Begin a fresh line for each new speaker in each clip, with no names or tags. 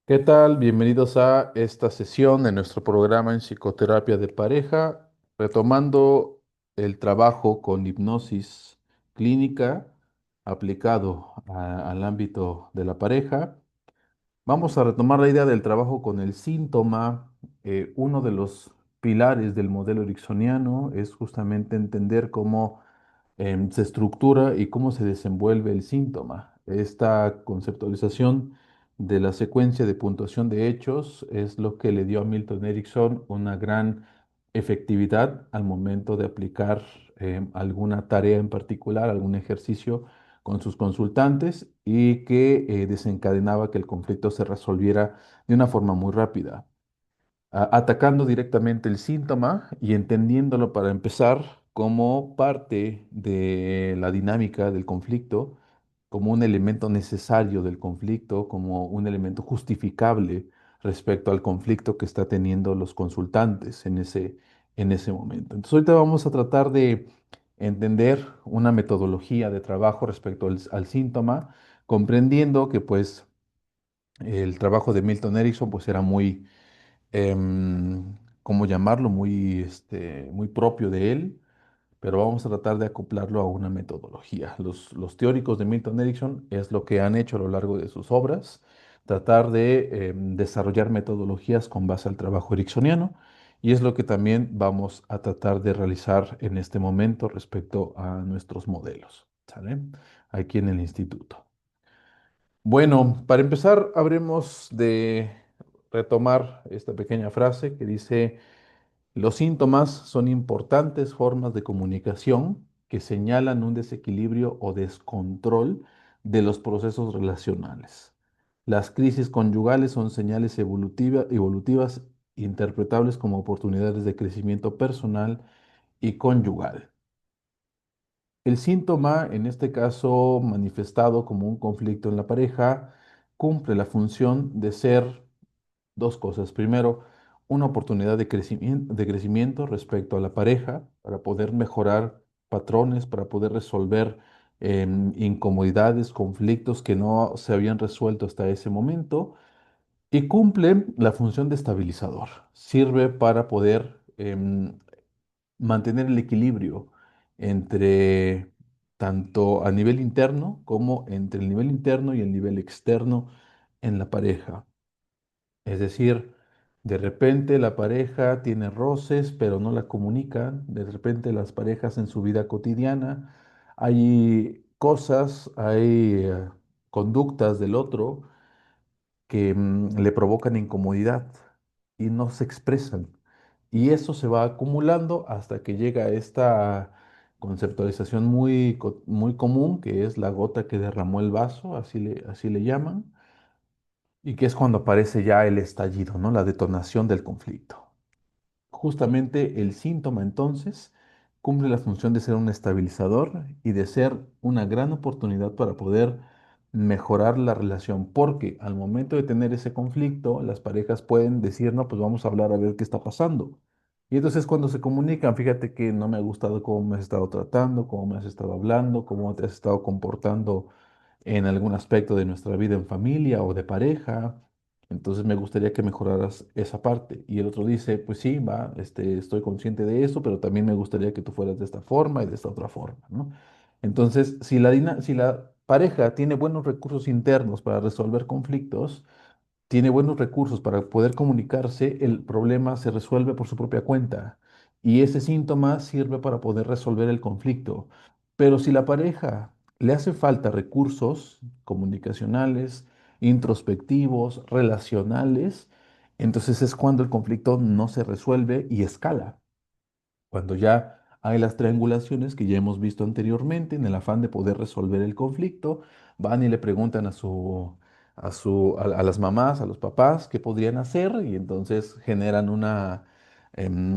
¿Qué tal? Bienvenidos a esta sesión de nuestro programa en psicoterapia de pareja, retomando el trabajo con hipnosis clínica aplicado al ámbito de la pareja. Vamos a retomar la idea del trabajo con el síntoma. Uno de los pilares del modelo ericksoniano es justamente entender cómo se estructura y cómo se desenvuelve el síntoma. Esta conceptualización de la secuencia de puntuación de hechos es lo que le dio a Milton Erickson una gran efectividad al momento de aplicar alguna tarea en particular, algún ejercicio con sus consultantes y que desencadenaba que el conflicto se resolviera de una forma muy rápida, atacando directamente el síntoma y entendiéndolo para empezar como parte de la dinámica del conflicto, como un elemento necesario del conflicto, como un elemento justificable respecto al conflicto que está teniendo los consultantes en ese momento. Entonces, ahorita vamos a tratar de entender una metodología de trabajo respecto al síntoma, comprendiendo que pues el trabajo de Milton Erickson pues era muy ¿cómo llamarlo? Muy propio de él, pero vamos a tratar de acoplarlo a una metodología. Los teóricos de Milton Erickson es lo que han hecho a lo largo de sus obras, tratar de desarrollar metodologías con base al trabajo ericksoniano, y es lo que también vamos a tratar de realizar en este momento respecto a nuestros modelos, ¿sale? Aquí en el instituto. Bueno, para empezar, habremos de retomar esta pequeña frase que dice, los síntomas son importantes formas de comunicación que señalan un desequilibrio o descontrol de los procesos relacionales. Las crisis conyugales son señales evolutivas interpretables como oportunidades de crecimiento personal y conyugal. El síntoma, en este caso manifestado como un conflicto en la pareja, cumple la función de ser dos cosas. Primero, una oportunidad de crecimiento respecto a la pareja para poder mejorar patrones, para poder resolver incomodidades, conflictos que no se habían resuelto hasta ese momento. Y cumple la función de estabilizador. Sirve para poder mantener el equilibrio entre tanto a nivel interno como entre el nivel interno y el nivel externo en la pareja. Es decir, de repente la pareja tiene roces, pero no la comunican. De repente las parejas en su vida cotidiana hay cosas, hay conductas del otro que le provocan incomodidad y no se expresan. Y eso se va acumulando hasta que llega a esta conceptualización muy común, que es la gota que derramó el vaso, así le llaman, y que es cuando aparece ya el estallido, ¿no? La detonación del conflicto. Justamente el síntoma entonces cumple la función de ser un estabilizador y de ser una gran oportunidad para poder mejorar la relación, porque al momento de tener ese conflicto, las parejas pueden decir, no, pues vamos a hablar a ver qué está pasando. Y entonces cuando se comunican, fíjate que no me ha gustado cómo me has estado tratando, cómo me has estado hablando, cómo te has estado comportando en algún aspecto de nuestra vida en familia o de pareja. Entonces me gustaría que mejoraras esa parte. Y el otro dice, pues sí, va, estoy consciente de eso, pero también me gustaría que tú fueras de esta forma y de esta otra forma, ¿no? Entonces, si la pareja tiene buenos recursos internos para resolver conflictos, tiene buenos recursos para poder comunicarse, el problema se resuelve por su propia cuenta y ese síntoma sirve para poder resolver el conflicto. Pero si la pareja le hace falta recursos comunicacionales, introspectivos, relacionales, entonces es cuando el conflicto no se resuelve y escala. Cuando ya hay las triangulaciones que ya hemos visto anteriormente, en el afán de poder resolver el conflicto, van y le preguntan a las mamás, a los papás, qué podrían hacer, y entonces generan una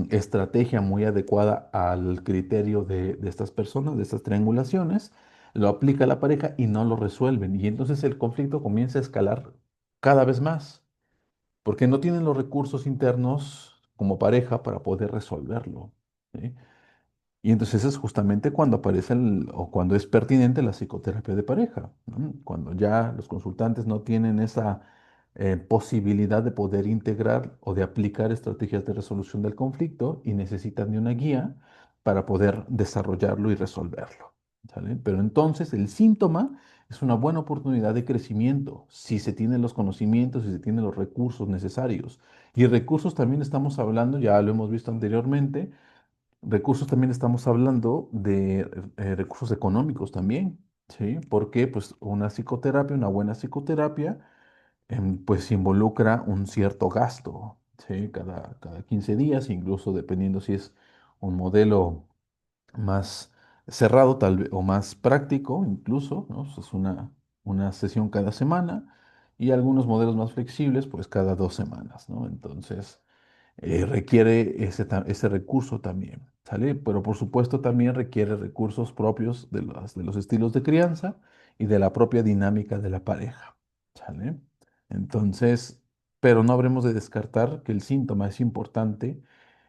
estrategia muy adecuada al criterio de estas personas, de estas triangulaciones, lo aplica la pareja y no lo resuelven. Y entonces el conflicto comienza a escalar cada vez más, porque no tienen los recursos internos como pareja para poder resolverlo. ¿Sí? Y entonces es justamente cuando aparece o cuando es pertinente la psicoterapia de pareja, ¿no? Cuando ya los consultantes no tienen posibilidad de poder integrar o de aplicar estrategias de resolución del conflicto y necesitan de una guía para poder desarrollarlo y resolverlo. ¿Sale? Pero entonces el síntoma es una buena oportunidad de crecimiento si se tienen los conocimientos, si se tienen los recursos necesarios. Y recursos también estamos hablando, ya lo hemos visto anteriormente, recursos también estamos hablando de recursos económicos también, ¿sí? Porque pues una psicoterapia, una buena psicoterapia, pues involucra un cierto gasto, ¿sí? Cada 15 días, incluso dependiendo si es un modelo más cerrado tal vez, o más práctico incluso, ¿no? Es una sesión cada semana y algunos modelos más flexibles, pues cada 2 semanas, ¿no? Entonces, requiere ese recurso también, ¿sale? Pero por supuesto también requiere recursos propios de los estilos de crianza y de la propia dinámica de la pareja, ¿sale? Entonces, pero no habremos de descartar que el síntoma es importante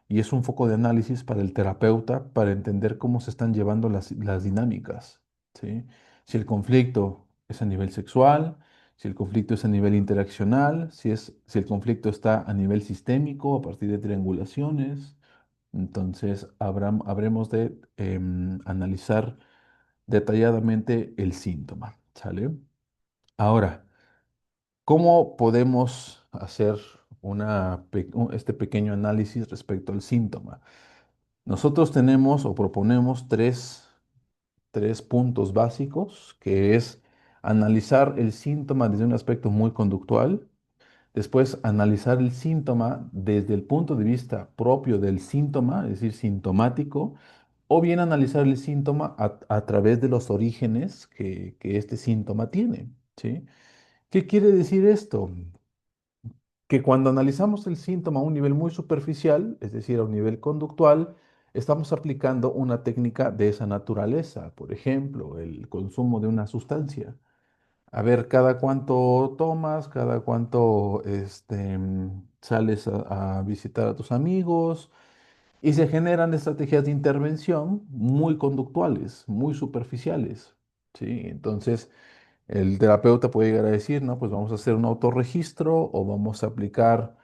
y es un foco de análisis para el terapeuta para entender cómo se están llevando las dinámicas, ¿sí? Si el conflicto es a nivel sexual, si el conflicto es a nivel interaccional, si el conflicto está a nivel sistémico a partir de triangulaciones, entonces habremos de analizar detalladamente el síntoma, ¿sale? Ahora, ¿cómo podemos hacer este pequeño análisis respecto al síntoma? Nosotros tenemos o proponemos tres puntos básicos, que es analizar el síntoma desde un aspecto muy conductual, después analizar el síntoma desde el punto de vista propio del síntoma, es decir, sintomático, o bien analizar el síntoma a través de los orígenes que este síntoma tiene, ¿sí? ¿Qué quiere decir esto? Que cuando analizamos el síntoma a un nivel muy superficial, es decir, a un nivel conductual, estamos aplicando una técnica de esa naturaleza, por ejemplo, el consumo de una sustancia. A ver, cada cuánto tomas, cada cuánto sales a visitar a tus amigos y se generan estrategias de intervención muy conductuales, muy superficiales. ¿Sí? Entonces, el terapeuta puede llegar a decir, no, pues vamos a hacer un autorregistro o vamos a aplicar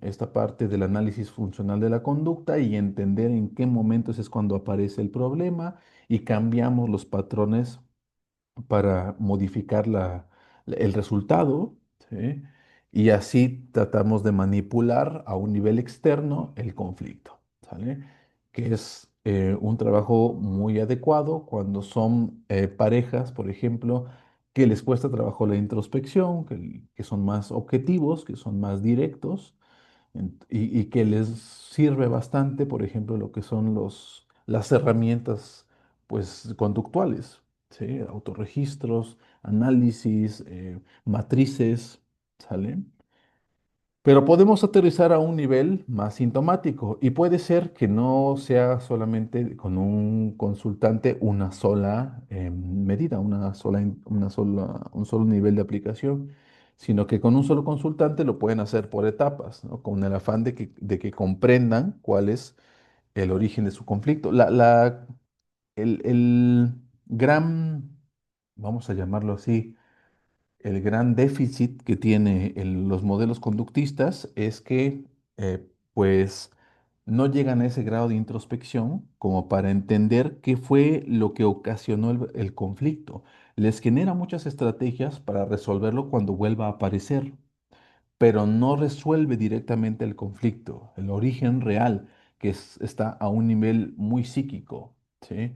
esta parte del análisis funcional de la conducta y entender en qué momentos es cuando aparece el problema y cambiamos los patrones para modificar el resultado, ¿sí? Y así tratamos de manipular a un nivel externo el conflicto, ¿sale? Que es un trabajo muy adecuado cuando son parejas, por ejemplo, que les cuesta trabajo la introspección, que son más objetivos, que son más directos y que les sirve bastante, por ejemplo, lo que son las herramientas pues, conductuales, ¿sí? Autorregistros, análisis, matrices, ¿sale? Pero podemos aterrizar a un nivel más sintomático y puede ser que no sea solamente con un consultante una sola medida, un solo nivel de aplicación, sino que con un solo consultante lo pueden hacer por etapas, ¿no? Con el afán de que comprendan cuál es el origen de su conflicto. El gran, vamos a llamarlo así, el gran déficit que tiene los modelos conductistas es que, pues, no llegan a ese grado de introspección como para entender qué fue lo que ocasionó el conflicto. Les genera muchas estrategias para resolverlo cuando vuelva a aparecer, pero no resuelve directamente el conflicto, el origen real, que está a un nivel muy psíquico, ¿sí?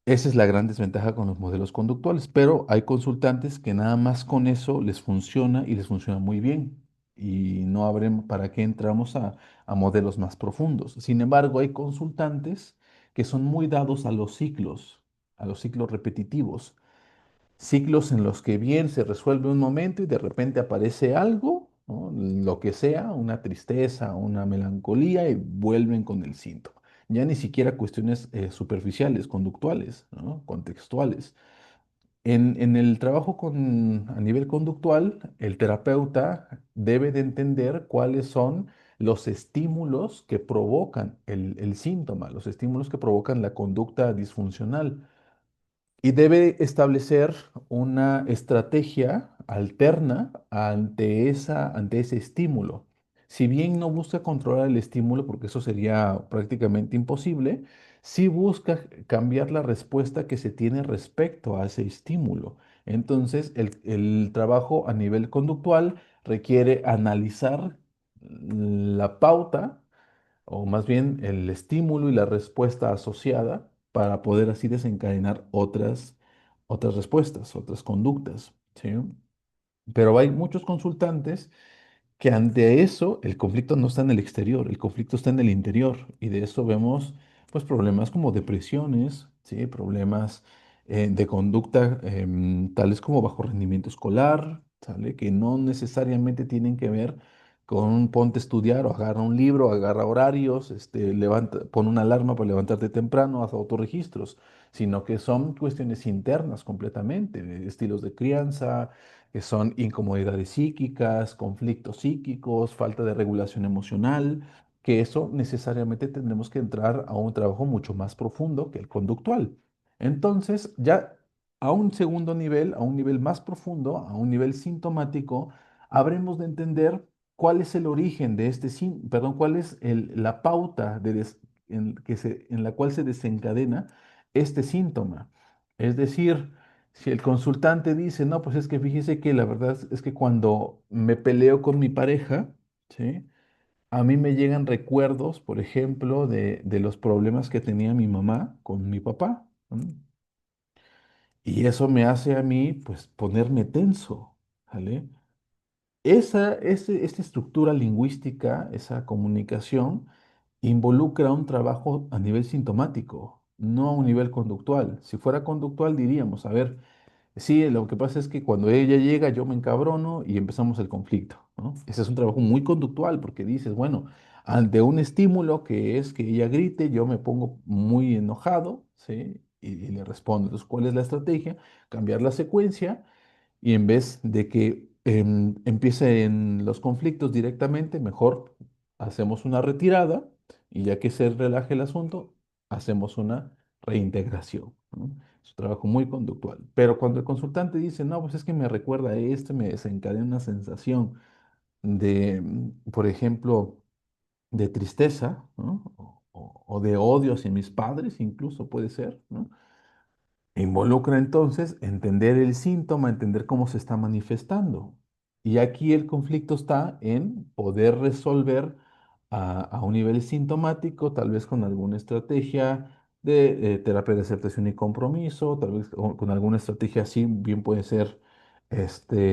Esa es la gran desventaja con los modelos conductuales, pero hay consultantes que nada más con eso les funciona y les funciona muy bien. Y no habremos para qué entramos a modelos más profundos. Sin embargo, hay consultantes que son muy dados a los ciclos repetitivos. Ciclos en los que bien se resuelve un momento y de repente aparece algo, ¿no? Lo que sea, una tristeza, una melancolía y vuelven con el síntoma. Ya ni siquiera cuestiones superficiales, conductuales, ¿no? Contextuales. En el trabajo a nivel conductual, el terapeuta debe de entender cuáles son los estímulos que provocan el síntoma, los estímulos que provocan la conducta disfuncional. y debe establecer una estrategia alterna ante ese estímulo. Si bien no busca controlar el estímulo, porque eso sería prácticamente imposible, sí busca cambiar la respuesta que se tiene respecto a ese estímulo. Entonces, el trabajo a nivel conductual requiere analizar la pauta, o más bien el estímulo y la respuesta asociada para poder así desencadenar otras respuestas, otras conductas, ¿sí? Pero hay muchos consultantes que ante eso el conflicto no está en el exterior, el conflicto está en el interior y de eso vemos pues problemas como depresiones, ¿sí? Problemas de conducta tales como bajo rendimiento escolar, ¿sale? Que no necesariamente tienen que ver con un ponte a estudiar o agarra un libro, agarra horarios, levanta, pon una alarma para levantarte temprano, haz autorregistros, sino que son cuestiones internas completamente, de estilos de crianza, que son incomodidades psíquicas, conflictos psíquicos, falta de regulación emocional, que eso necesariamente tendremos que entrar a un trabajo mucho más profundo que el conductual. Entonces, ya a un segundo nivel, a un nivel más profundo, a un nivel sintomático, habremos de entender cuál es el origen de perdón, cuál es la pauta en la cual se desencadena este síntoma. Es decir, si el consultante dice, no, pues es que fíjese que la verdad es que cuando me peleo con mi pareja, ¿sí? A mí me llegan recuerdos, por ejemplo, de los problemas que tenía mi mamá con mi papá, ¿no? Y eso me hace a mí, pues, ponerme tenso, ¿vale? Esta estructura lingüística, esa comunicación, involucra un trabajo a nivel sintomático, no a un nivel conductual. Si fuera conductual, diríamos, a ver, sí, lo que pasa es que cuando ella llega yo me encabrono y empezamos el conflicto, ¿no? Ese es un trabajo muy conductual porque dices, bueno, ante un estímulo que es que ella grite, yo me pongo muy enojado, ¿sí? Y le respondo. Entonces, ¿cuál es la estrategia? Cambiar la secuencia y en vez de que empiecen los conflictos directamente, mejor hacemos una retirada y ya que se relaje el asunto, hacemos una reintegración, ¿no? Es un trabajo muy conductual. Pero cuando el consultante dice, no, pues es que me recuerda a esto, me desencadena una sensación de, por ejemplo, de tristeza, ¿no? O de odio hacia mis padres, incluso puede ser, ¿no? Involucra entonces entender el síntoma, entender cómo se está manifestando. Y aquí el conflicto está en poder resolver a un nivel sintomático, tal vez con alguna estrategia de terapia de aceptación y compromiso, tal vez con alguna estrategia así, bien puede ser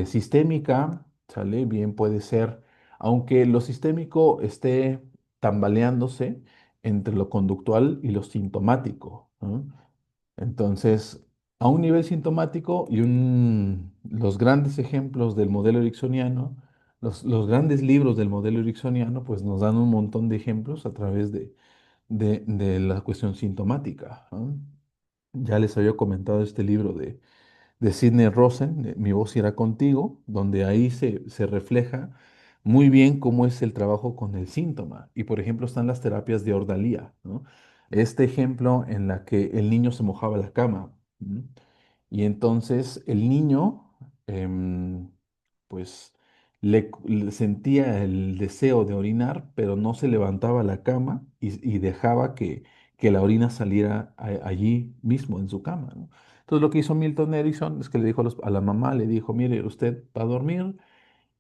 sistémica, ¿sale? Bien puede ser, aunque lo sistémico esté tambaleándose entre lo conductual y lo sintomático, ¿no? Entonces, a un nivel sintomático los grandes ejemplos del modelo ericksoniano, los grandes libros del modelo ericksoniano, pues nos dan un montón de ejemplos a través de la cuestión sintomática, ¿no? Ya les había comentado este libro de Sidney Rosen, de Mi voz irá contigo, donde ahí se refleja muy bien cómo es el trabajo con el síntoma. Y por ejemplo están las terapias de ordalía, ¿no? Este ejemplo en la que el niño se mojaba la cama, ¿no? Y entonces el niño, em, pues, le sentía el deseo de orinar, pero no se levantaba la cama y dejaba que la orina saliera allí mismo en su cama, ¿no? Entonces lo que hizo Milton Erickson es que le dijo a la mamá, le dijo, mire, usted va a dormir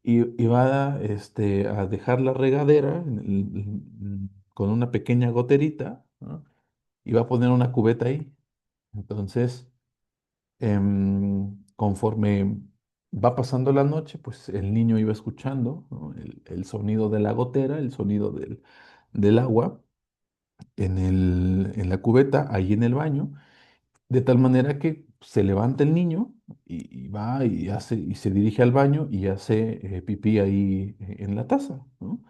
y va a dejar la regadera con una pequeña goterita, ¿no? Y va a poner una cubeta ahí. Entonces, conforme va pasando la noche, pues el niño iba escuchando, ¿no? El sonido de la gotera, el sonido del agua en la cubeta, ahí en el baño. De tal manera que se levanta el niño y va y se dirige al baño y hace pipí ahí en la taza, ¿no?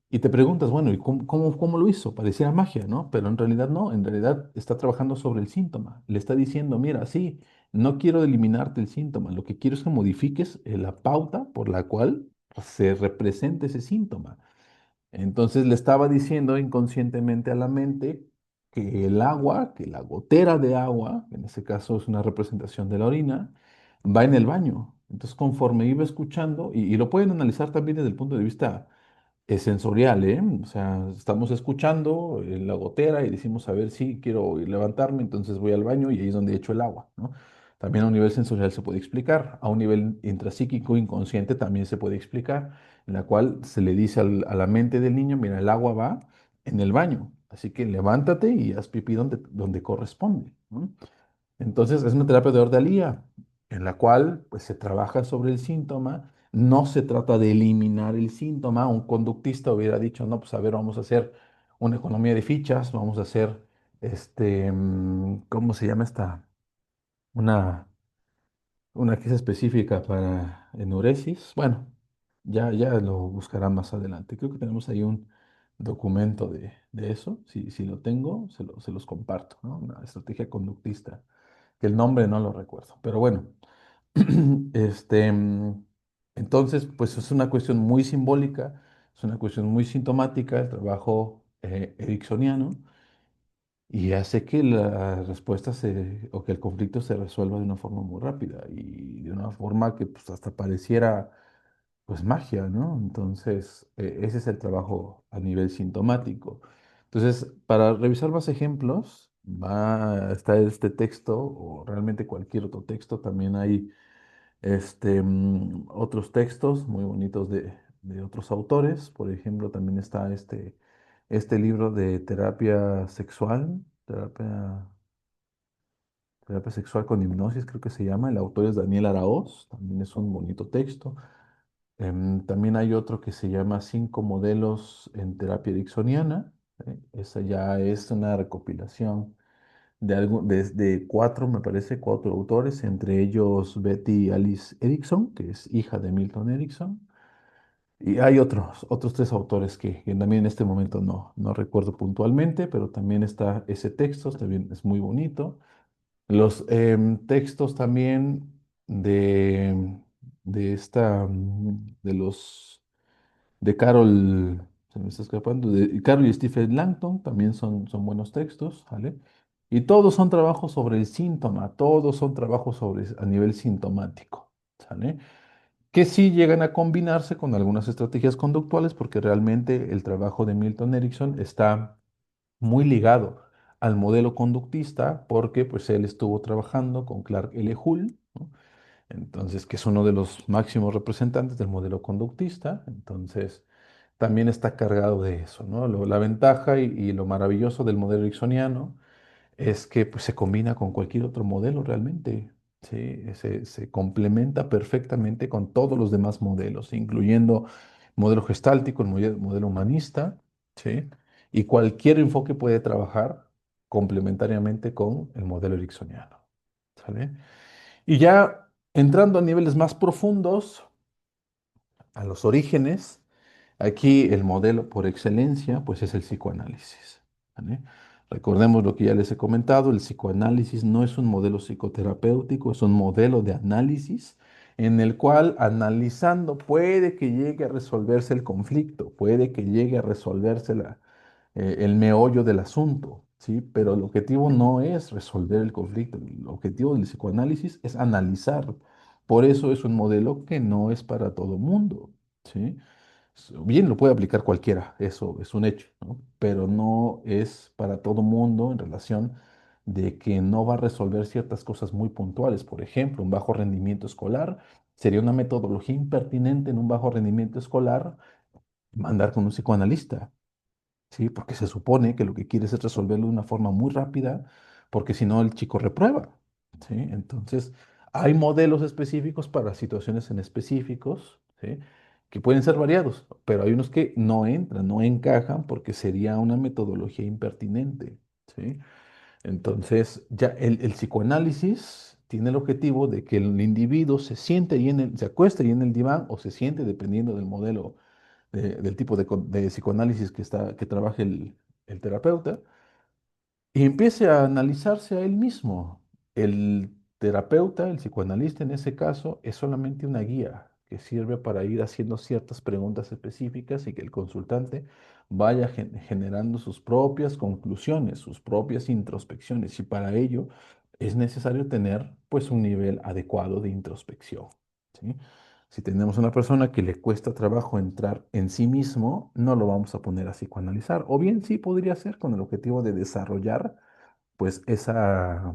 Y te preguntas, bueno, ¿y cómo lo hizo? Pareciera magia, ¿no? Pero en realidad no, en realidad está trabajando sobre el síntoma. Le está diciendo, mira, sí, no quiero eliminarte el síntoma, lo que quiero es que modifiques la pauta por la cual se representa ese síntoma. Entonces le estaba diciendo inconscientemente a la mente que el agua, que la gotera de agua, en este caso es una representación de la orina, va en el baño. Entonces, conforme iba escuchando, y lo pueden analizar también desde el punto de vista es sensorial, ¿eh? O sea, estamos escuchando la gotera y decimos, a ver si quiero levantarme, entonces voy al baño y ahí es donde echo el agua, ¿no? También a un nivel sensorial se puede explicar, a un nivel intrapsíquico inconsciente también se puede explicar, en la cual se le dice a la mente del niño, mira, el agua va en el baño, así que levántate y haz pipí donde corresponde, ¿no? Entonces, es una terapia de ordalía en la cual pues, se trabaja sobre el síntoma. No se trata de eliminar el síntoma. Un conductista hubiera dicho, no, pues a ver, vamos a hacer una economía de fichas, vamos a hacer, ¿cómo se llama esta? Una, una que es específica para enuresis. Bueno, ya lo buscarán más adelante. Creo que tenemos ahí un documento de eso. Si lo tengo, se los comparto, ¿no? Una estrategia conductista que el nombre no lo recuerdo, pero bueno, este, entonces, pues es una cuestión muy simbólica, es una cuestión muy sintomática, el trabajo ericksoniano, y hace que la respuesta o que el conflicto se resuelva de una forma muy rápida y de una forma que pues, hasta pareciera pues magia, ¿no? Entonces, ese es el trabajo a nivel sintomático. Entonces, para revisar más ejemplos, va a estar este texto o realmente cualquier otro texto. También hay otros textos muy bonitos de otros autores. Por ejemplo, también está este libro de terapia sexual, terapia sexual con hipnosis, creo que se llama. El autor es Daniel Araoz, también es un bonito texto. También hay otro que se llama Cinco modelos en terapia ericksoniana. Esa ya es una recopilación de cuatro, me parece, cuatro autores, entre ellos Betty Alice Erickson, que es hija de Milton Erickson. Y hay otros tres autores que también en este momento no recuerdo puntualmente, pero también está ese texto, también es muy bonito. Los textos también de, de los de Carol, se me está escapando, de Carol y Stephen Langton también son buenos textos, ¿vale? Y todos son trabajos sobre el síntoma, todos son trabajos a nivel sintomático, ¿sale? Que sí llegan a combinarse con algunas estrategias conductuales porque realmente el trabajo de Milton Erickson está muy ligado al modelo conductista porque pues él estuvo trabajando con Clark L. Hull, ¿no? Entonces, que es uno de los máximos representantes del modelo conductista. Entonces, también está cargado de eso, ¿no? La ventaja y lo maravilloso del modelo ericksoniano es que pues, se combina con cualquier otro modelo realmente. Sí, se complementa perfectamente con todos los demás modelos, incluyendo modelo gestáltico, el modelo humanista, ¿sí? Y cualquier enfoque puede trabajar complementariamente con el modelo ericksoniano, ¿sale? Y ya entrando a niveles más profundos, a los orígenes, aquí el modelo por excelencia, pues es el psicoanálisis, ¿vale? Recordemos lo que ya les he comentado, el psicoanálisis no es un modelo psicoterapéutico, es un modelo de análisis en el cual analizando puede que llegue a resolverse el conflicto, puede que llegue a resolverse el meollo del asunto, ¿sí? Pero el objetivo no es resolver el conflicto, el objetivo del psicoanálisis es analizar. Por eso es un modelo que no es para todo mundo, ¿sí? Bien, lo puede aplicar cualquiera, eso es un hecho, ¿no? Pero no es para todo mundo en relación de que no va a resolver ciertas cosas muy puntuales. Por ejemplo, un bajo rendimiento escolar sería una metodología impertinente en un bajo rendimiento escolar mandar con un psicoanalista. ¿Sí? Porque se supone que lo que quieres es resolverlo de una forma muy rápida, porque si no el chico reprueba, ¿sí? Entonces, hay modelos específicos para situaciones en específicos, ¿sí? Que pueden ser variados, pero hay unos que no entran, no encajan porque sería una metodología impertinente, ¿sí? Entonces, ya el psicoanálisis tiene el objetivo de que el individuo se siente ahí se acueste ahí en el diván o se siente dependiendo del modelo del tipo de psicoanálisis que trabaje el terapeuta, y empiece a analizarse a él mismo. El terapeuta, el psicoanalista en ese caso, es solamente una guía. que sirve para ir haciendo ciertas preguntas específicas y que el consultante vaya generando sus propias conclusiones, sus propias introspecciones. Y para ello es necesario tener pues un nivel adecuado de introspección, ¿sí? Si tenemos una persona que le cuesta trabajo entrar en sí mismo, no lo vamos a poner a psicoanalizar. O bien sí podría ser con el objetivo de desarrollar pues esa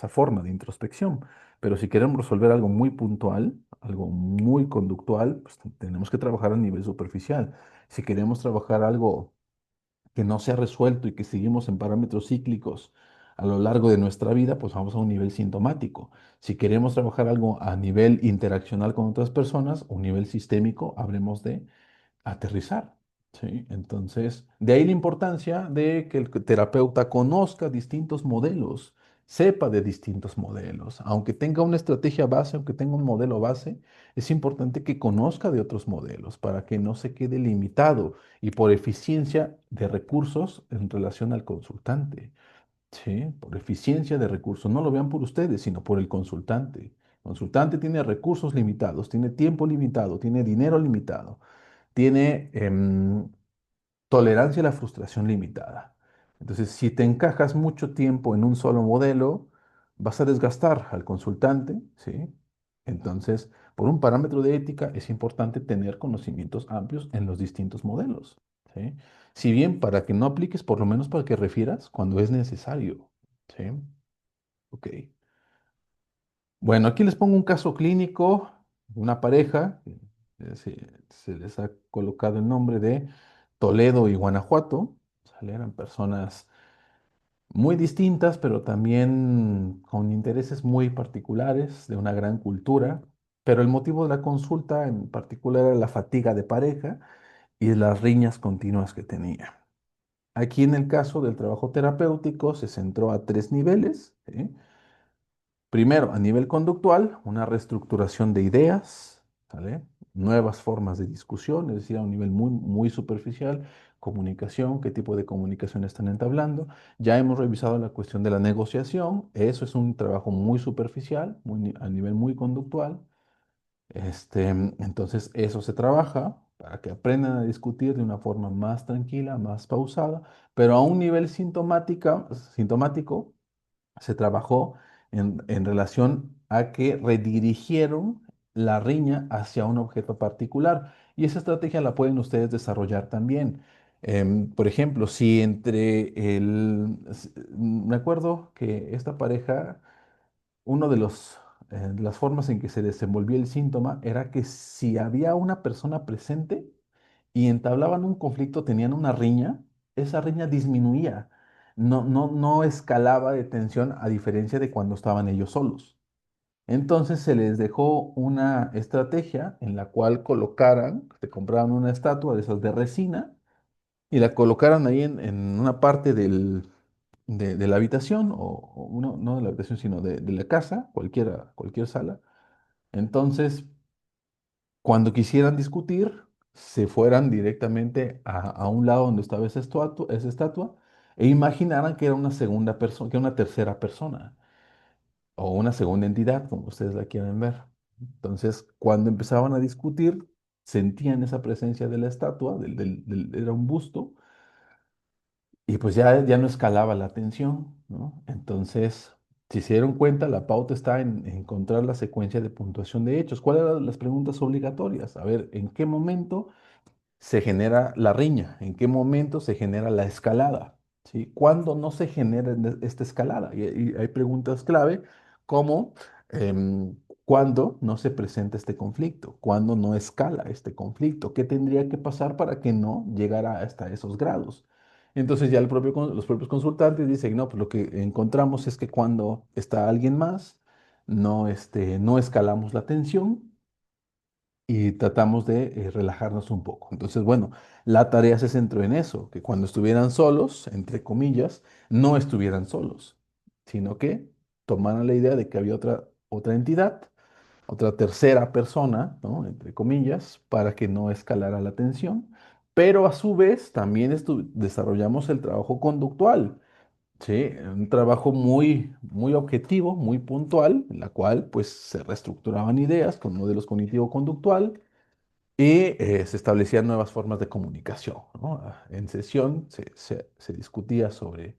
forma de introspección. Pero si queremos resolver algo muy puntual, algo muy conductual, pues tenemos que trabajar a nivel superficial. Si queremos trabajar algo que no se ha resuelto y que seguimos en parámetros cíclicos a lo largo de nuestra vida, pues vamos a un nivel sintomático. Si queremos trabajar algo a nivel interaccional con otras personas, un nivel sistémico, habremos de aterrizar. ¿Sí? Entonces, de ahí la importancia de que el terapeuta conozca distintos modelos, sepa de distintos modelos. Aunque tenga una estrategia base, aunque tenga un modelo base, es importante que conozca de otros modelos para que no se quede limitado y por eficiencia de recursos en relación al consultante. ¿Sí? Por eficiencia de recursos. No lo vean por ustedes, sino por el consultante. El consultante tiene recursos limitados, tiene tiempo limitado, tiene dinero limitado, tiene tolerancia a la frustración limitada. Entonces, si te encajas mucho tiempo en un solo modelo, vas a desgastar al consultante, ¿sí? Entonces, por un parámetro de ética, es importante tener conocimientos amplios en los distintos modelos, ¿sí? Si bien para que no apliques, por lo menos para que refieras cuando es necesario, ¿sí? Ok. Bueno, aquí les pongo un caso clínico, una pareja, se les ha colocado el nombre de Toledo y Guanajuato. ¿Sale? Eran personas muy distintas, pero también con intereses muy particulares, de una gran cultura. Pero el motivo de la consulta en particular era la fatiga de pareja y las riñas continuas que tenía. Aquí en el caso del trabajo terapéutico se centró a tres niveles, ¿sí? Primero, a nivel conductual, una reestructuración de ideas, ¿sale? Nuevas formas de discusión, es decir, a un nivel muy, muy superficial, comunicación, qué tipo de comunicación están entablando. Ya hemos revisado la cuestión de la negociación, eso es un trabajo muy superficial, a nivel muy conductual. Entonces, eso se trabaja para que aprendan a discutir de una forma más tranquila, más pausada, pero a un nivel sintomático se trabajó en relación a que redirigieron la riña hacia un objeto particular. Y esa estrategia la pueden ustedes desarrollar también. Por ejemplo, si me acuerdo que esta pareja, uno de las formas en que se desenvolvía el síntoma era que si había una persona presente y entablaban un conflicto, tenían una riña, esa riña disminuía, no escalaba de tensión a diferencia de cuando estaban ellos solos. Entonces se les dejó una estrategia en la cual se compraran una estatua de esas de resina y la colocaran ahí en una parte de la habitación, no de la habitación, sino de la casa, cualquier sala. Entonces, cuando quisieran discutir, se fueran directamente a un lado donde estaba esa estatua e imaginaran que era una segunda persona, que era una tercera persona o una segunda entidad, como ustedes la quieran ver. Entonces, cuando empezaban a discutir, sentían esa presencia de la estatua, era un busto, y pues ya no escalaba la tensión, ¿no? Entonces, si se dieron cuenta, la pauta está en encontrar la secuencia de puntuación de hechos. ¿Cuáles eran las preguntas obligatorias? A ver, ¿en qué momento se genera la riña? ¿En qué momento se genera la escalada? ¿Sí? ¿Cuándo no se genera esta escalada? Y hay preguntas clave como ¿cuándo no se presenta este conflicto? ¿Cuándo no escala este conflicto? ¿Qué tendría que pasar para que no llegara hasta esos grados? Entonces ya los propios consultantes dicen, no, pues lo que encontramos es que cuando está alguien más, no escalamos la tensión y tratamos de relajarnos un poco. Entonces, bueno, la tarea se centró en eso, que cuando estuvieran solos, entre comillas, no estuvieran solos, sino que tomaran la idea de que había otra entidad, otra tercera persona, ¿no? Entre comillas, para que no escalara la tensión. Pero a su vez también desarrollamos el trabajo conductual. Sí, un trabajo muy objetivo, muy puntual, en la cual pues se reestructuraban ideas con modelos cognitivo-conductual y se establecían nuevas formas de comunicación, ¿no? En sesión se discutía sobre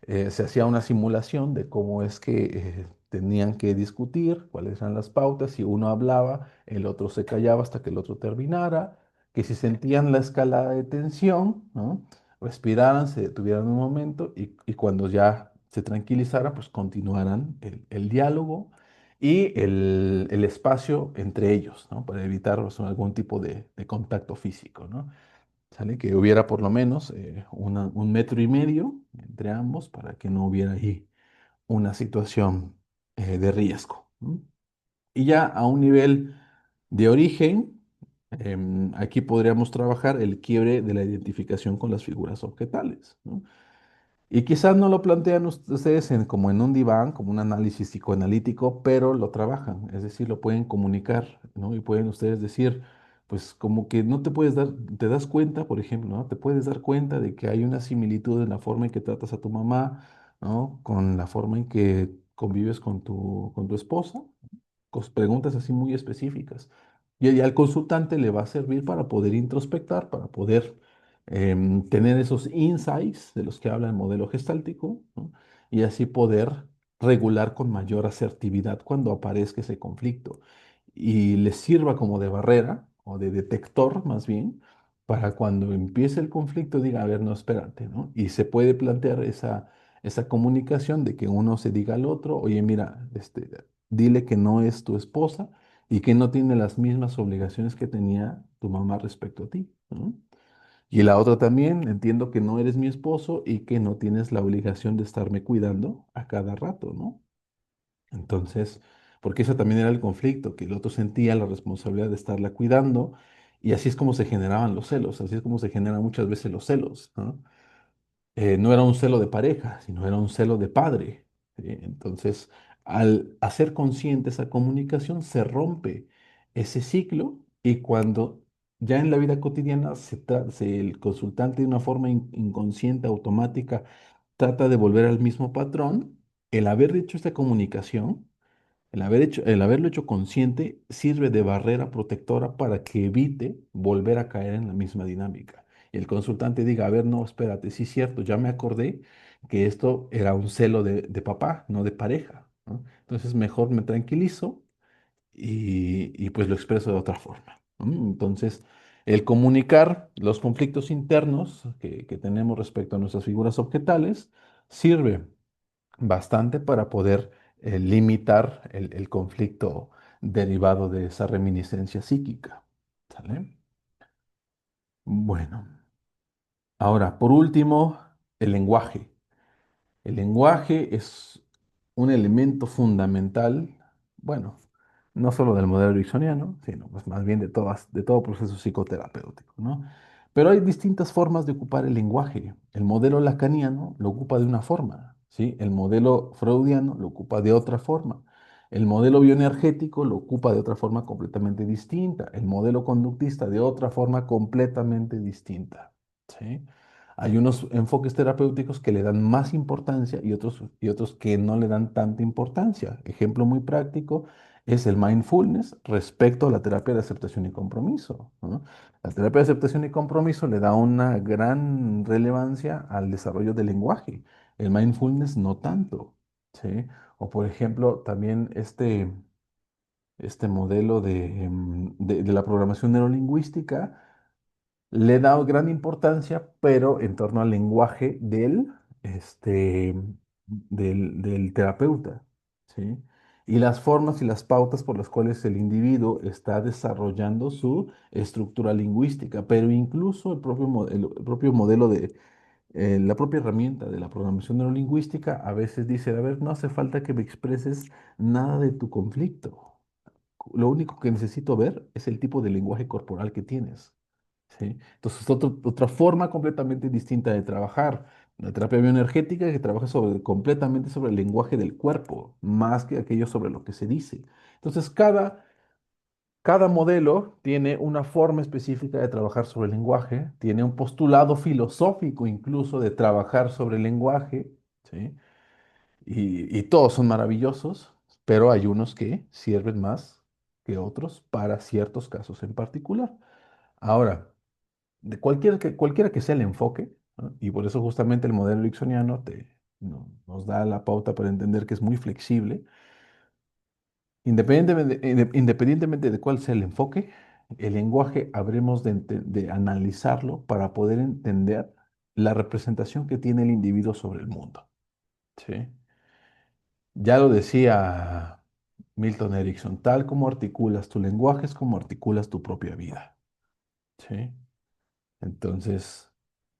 se hacía una simulación de cómo es que tenían que discutir, cuáles eran las pautas, si uno hablaba, el otro se callaba hasta que el otro terminara, que si sentían la escalada de tensión, ¿no? Respiraran, se detuvieran un momento y cuando ya se tranquilizaran, pues continuaran el diálogo y el espacio entre ellos, ¿no? Para evitar pues, algún tipo de contacto físico, ¿no? ¿Sale? Que hubiera por lo menos un metro y medio entre ambos para que no hubiera ahí una situación de riesgo. ¿No? Y ya a un nivel de origen, aquí podríamos trabajar el quiebre de la identificación con las figuras objetales. ¿No? Y quizás no lo plantean ustedes como en un diván, como un análisis psicoanalítico, pero lo trabajan, es decir, lo pueden comunicar, ¿no? Y pueden ustedes decir, pues como que no te puedes dar, te das cuenta, por ejemplo, ¿no? Te puedes dar cuenta de que hay una similitud en la forma en que tratas a tu mamá, ¿no? Con la forma en que convives con tu esposa, preguntas así muy específicas. Y al consultante le va a servir para poder introspectar, para poder tener esos insights de los que habla el modelo gestáltico, ¿no? Y así poder regular con mayor asertividad cuando aparezca ese conflicto y les sirva como de barrera o de detector más bien para cuando empiece el conflicto diga, a ver, no, espérate, ¿no? Y se puede plantear esa comunicación de que uno se diga al otro, oye, mira, dile que no es tu esposa y que no tiene las mismas obligaciones que tenía tu mamá respecto a ti, ¿no? Y la otra también, entiendo que no eres mi esposo y que no tienes la obligación de estarme cuidando a cada rato, ¿no? Entonces, porque eso también era el conflicto, que el otro sentía la responsabilidad de estarla cuidando y así es como se generaban los celos, así es como se generan muchas veces los celos, ¿no? No era un celo de pareja, sino era un celo de padre. ¿Sí? Entonces, al hacer consciente esa comunicación, se rompe ese ciclo y cuando ya en la vida cotidiana el consultante de una forma inconsciente, automática, trata de volver al mismo patrón, el haber hecho esta comunicación, el haberlo hecho consciente, sirve de barrera protectora para que evite volver a caer en la misma dinámica. Y el consultante diga, a ver, no, espérate, sí es cierto, ya me acordé que esto era un celo de papá, no de pareja, ¿no? Entonces mejor me tranquilizo y pues lo expreso de otra forma, ¿no? Entonces, el comunicar los conflictos internos que tenemos respecto a nuestras figuras objetales sirve bastante para poder limitar el conflicto derivado de esa reminiscencia psíquica. ¿Sale? Bueno, ahora, por último, el lenguaje. El lenguaje es un elemento fundamental, bueno, no solo del modelo ericksoniano, sino pues más bien de todo proceso psicoterapéutico, ¿no? Pero hay distintas formas de ocupar el lenguaje. El modelo lacaniano lo ocupa de una forma, ¿sí? El modelo freudiano lo ocupa de otra forma. El modelo bioenergético lo ocupa de otra forma completamente distinta. El modelo conductista de otra forma completamente distinta, ¿sí? Hay unos enfoques terapéuticos que le dan más importancia y otros que no le dan tanta importancia. Ejemplo muy práctico es el mindfulness respecto a la terapia de aceptación y compromiso, ¿no? La terapia de aceptación y compromiso le da una gran relevancia al desarrollo del lenguaje. El mindfulness no tanto, ¿sí? O por ejemplo, también este modelo de la programación neurolingüística le da gran importancia, pero en torno al lenguaje del terapeuta, ¿sí? Y las formas y las pautas por las cuales el individuo está desarrollando su estructura lingüística, pero incluso el propio modelo la propia herramienta de la programación neurolingüística a veces dice, a ver, no hace falta que me expreses nada de tu conflicto. Lo único que necesito ver es el tipo de lenguaje corporal que tienes. ¿Sí? Entonces, otra forma completamente distinta de trabajar. La terapia bioenergética que trabaja completamente sobre el lenguaje del cuerpo, más que aquello sobre lo que se dice. Entonces, cada modelo tiene una forma específica de trabajar sobre el lenguaje, tiene un postulado filosófico incluso de trabajar sobre el lenguaje, ¿sí? Y todos son maravillosos, pero hay unos que sirven más que otros para ciertos casos en particular. Ahora, cualquiera que sea el enfoque, ¿no? Y por eso justamente el modelo ericksoniano nos da la pauta para entender que es muy flexible. Independientemente de cuál sea el enfoque, el lenguaje habremos de analizarlo para poder entender la representación que tiene el individuo sobre el mundo. ¿Sí? Ya lo decía Milton Erickson, tal como articulas tu lenguaje es como articulas tu propia vida. ¿Sí? Entonces,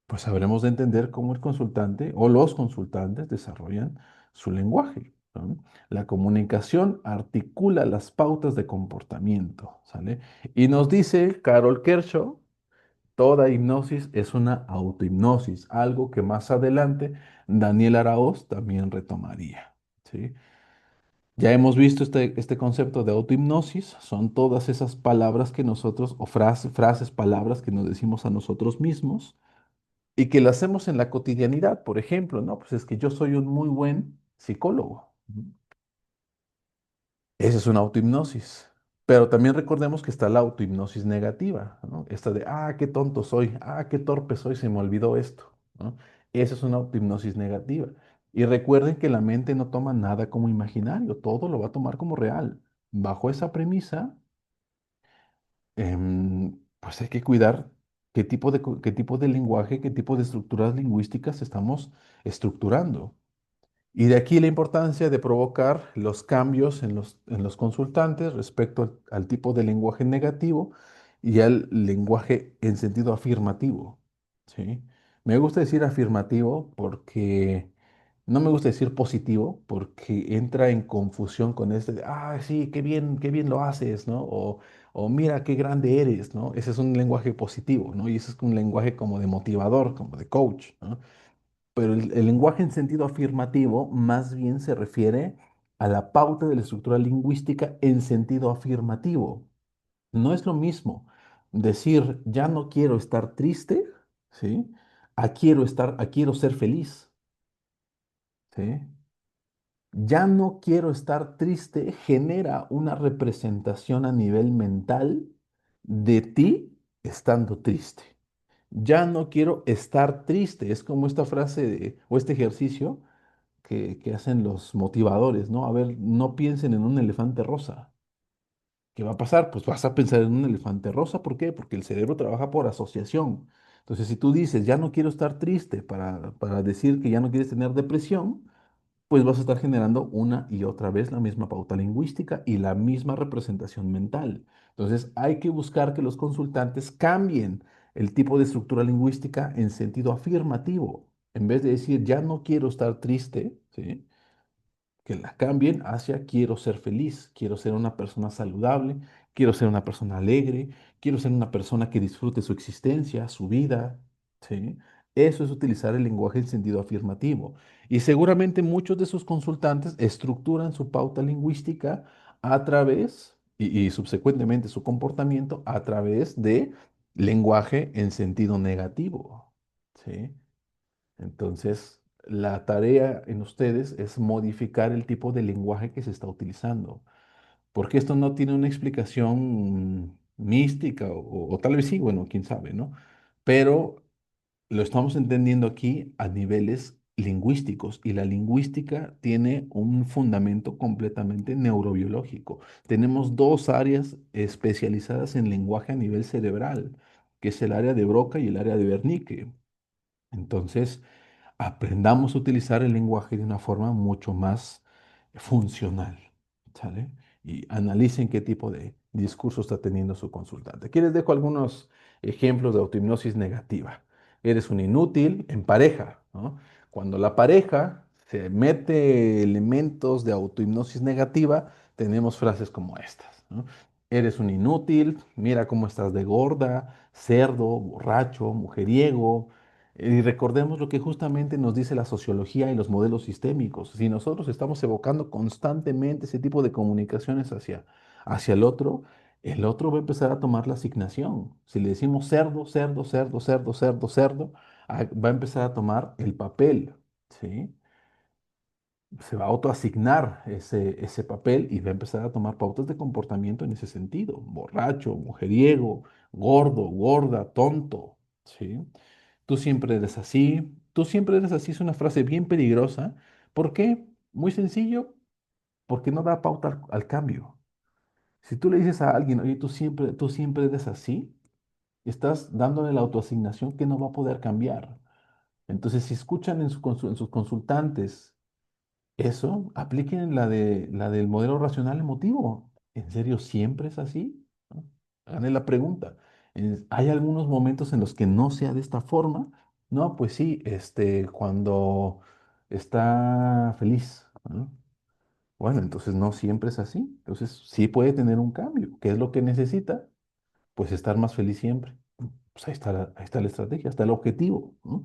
pues habremos de entender cómo el consultante o los consultantes desarrollan su lenguaje, ¿no? La comunicación articula las pautas de comportamiento, ¿sale? Y nos dice Carol Kershaw, toda hipnosis es una autohipnosis, algo que más adelante Daniel Araoz también retomaría, ¿sí? Ya hemos visto este concepto de autohipnosis, son todas esas palabras que nosotros, o frases, palabras que nos decimos a nosotros mismos y que lo hacemos en la cotidianidad. Por ejemplo, ¿no? Pues es que yo soy un muy buen psicólogo. Ujú. Esa es una autohipnosis. Pero también recordemos que está la autohipnosis negativa, ¿no? Esta de, qué tonto soy, qué torpe soy, se me olvidó esto, ¿no? Esa es una autohipnosis negativa. Y recuerden que la mente no toma nada como imaginario, todo lo va a tomar como real. Bajo esa premisa, pues hay que cuidar qué tipo de lenguaje, qué tipo de estructuras lingüísticas estamos estructurando. Y de aquí la importancia de provocar los cambios en los consultantes respecto al tipo de lenguaje negativo y al lenguaje en sentido afirmativo. ¿Sí? Me gusta decir afirmativo porque no me gusta decir positivo porque entra en confusión con este de, sí, qué bien lo haces, ¿no? O mira, qué grande eres, ¿no? Ese es un lenguaje positivo, ¿no? Y ese es un lenguaje como de motivador, como de coach, ¿no? Pero el lenguaje en sentido afirmativo más bien se refiere a la pauta de la estructura lingüística en sentido afirmativo. No es lo mismo decir ya no quiero estar triste, ¿sí? A quiero ser feliz, ¿sí? Ya no quiero estar triste genera una representación a nivel mental de ti estando triste. Ya no quiero estar triste. Es como esta frase o este ejercicio que hacen los motivadores, ¿no? A ver, no piensen en un elefante rosa. ¿Qué va a pasar? Pues vas a pensar en un elefante rosa. ¿Por qué? Porque el cerebro trabaja por asociación. Entonces, si tú dices, ya no quiero estar triste para decir que ya no quieres tener depresión, pues vas a estar generando una y otra vez la misma pauta lingüística y la misma representación mental. Entonces, hay que buscar que los consultantes cambien el tipo de estructura lingüística en sentido afirmativo. En vez de decir, ya no quiero estar triste, ¿sí? Que la cambien hacia quiero ser feliz, quiero ser una persona saludable, quiero ser una persona alegre, quiero ser una persona que disfrute su existencia, su vida, ¿sí? Eso es utilizar el lenguaje en sentido afirmativo. Y seguramente muchos de sus consultantes estructuran su pauta lingüística a través, y subsecuentemente su comportamiento, a través de lenguaje en sentido negativo, ¿sí? Entonces, la tarea en ustedes es modificar el tipo de lenguaje que se está utilizando, porque esto no tiene una explicación mística o tal vez sí, bueno, quién sabe, ¿no? Pero lo estamos entendiendo aquí a niveles lingüísticos y la lingüística tiene un fundamento completamente neurobiológico. Tenemos dos áreas especializadas en lenguaje a nivel cerebral, que es el área de Broca y el área de Wernicke. Entonces, aprendamos a utilizar el lenguaje de una forma mucho más funcional, ¿sale? Y analicen qué tipo de discurso está teniendo su consultante. Aquí les dejo algunos ejemplos de autohipnosis negativa. Eres un inútil en pareja, ¿no? Cuando la pareja se mete elementos de autohipnosis negativa, tenemos frases como estas, ¿no? Eres un inútil, mira cómo estás de gorda, cerdo, borracho, mujeriego, y recordemos lo que justamente nos dice la sociología y los modelos sistémicos. Si nosotros estamos evocando constantemente ese tipo de comunicaciones hacia el otro va a empezar a tomar la asignación. Si le decimos cerdo, cerdo, cerdo, cerdo, cerdo, cerdo, va a empezar a tomar el papel, ¿sí? se va a autoasignar ese papel y va a empezar a tomar pautas de comportamiento en ese sentido. Borracho, mujeriego, gordo, gorda, tonto, ¿sí? Tú siempre eres así, tú siempre eres así es una frase bien peligrosa. ¿Por qué? Muy sencillo, porque no da pauta al cambio. Si tú le dices a alguien, oye, tú siempre eres así, estás dándole la autoasignación que no va a poder cambiar. Entonces, si escuchan en sus consultantes eso, apliquen la del modelo racional emotivo. ¿En serio siempre es así? ¿No? Háganle la pregunta. ¿Hay algunos momentos en los que no sea de esta forma? No, pues sí, cuando está feliz, ¿no? Bueno, entonces no siempre es así. Entonces sí puede tener un cambio. ¿Qué es lo que necesita? Pues estar más feliz siempre. Pues ahí está la estrategia, está el objetivo, ¿no?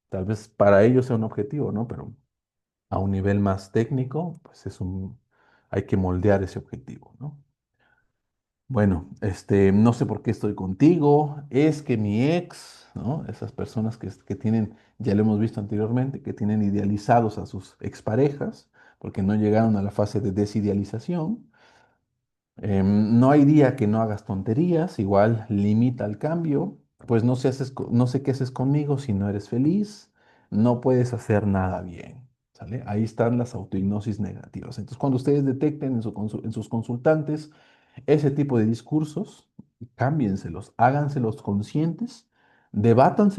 Tal vez para ellos sea un objetivo, ¿no? Pero a un nivel más técnico, pues hay que moldear ese objetivo, ¿no? Bueno, no sé por qué estoy contigo, es que mi ex, ¿no? Esas personas que tienen, ya lo hemos visto anteriormente, que tienen idealizados a sus exparejas, porque no llegaron a la fase de desidealización. No hay día que no hagas tonterías, igual limita el cambio, pues no sé qué haces conmigo si no eres feliz, no puedes hacer nada bien, ¿sale? Ahí están las autohipnosis negativas. Entonces, cuando ustedes detecten en sus consultantes ese tipo de discursos, cámbienselos, háganselos conscientes, debatan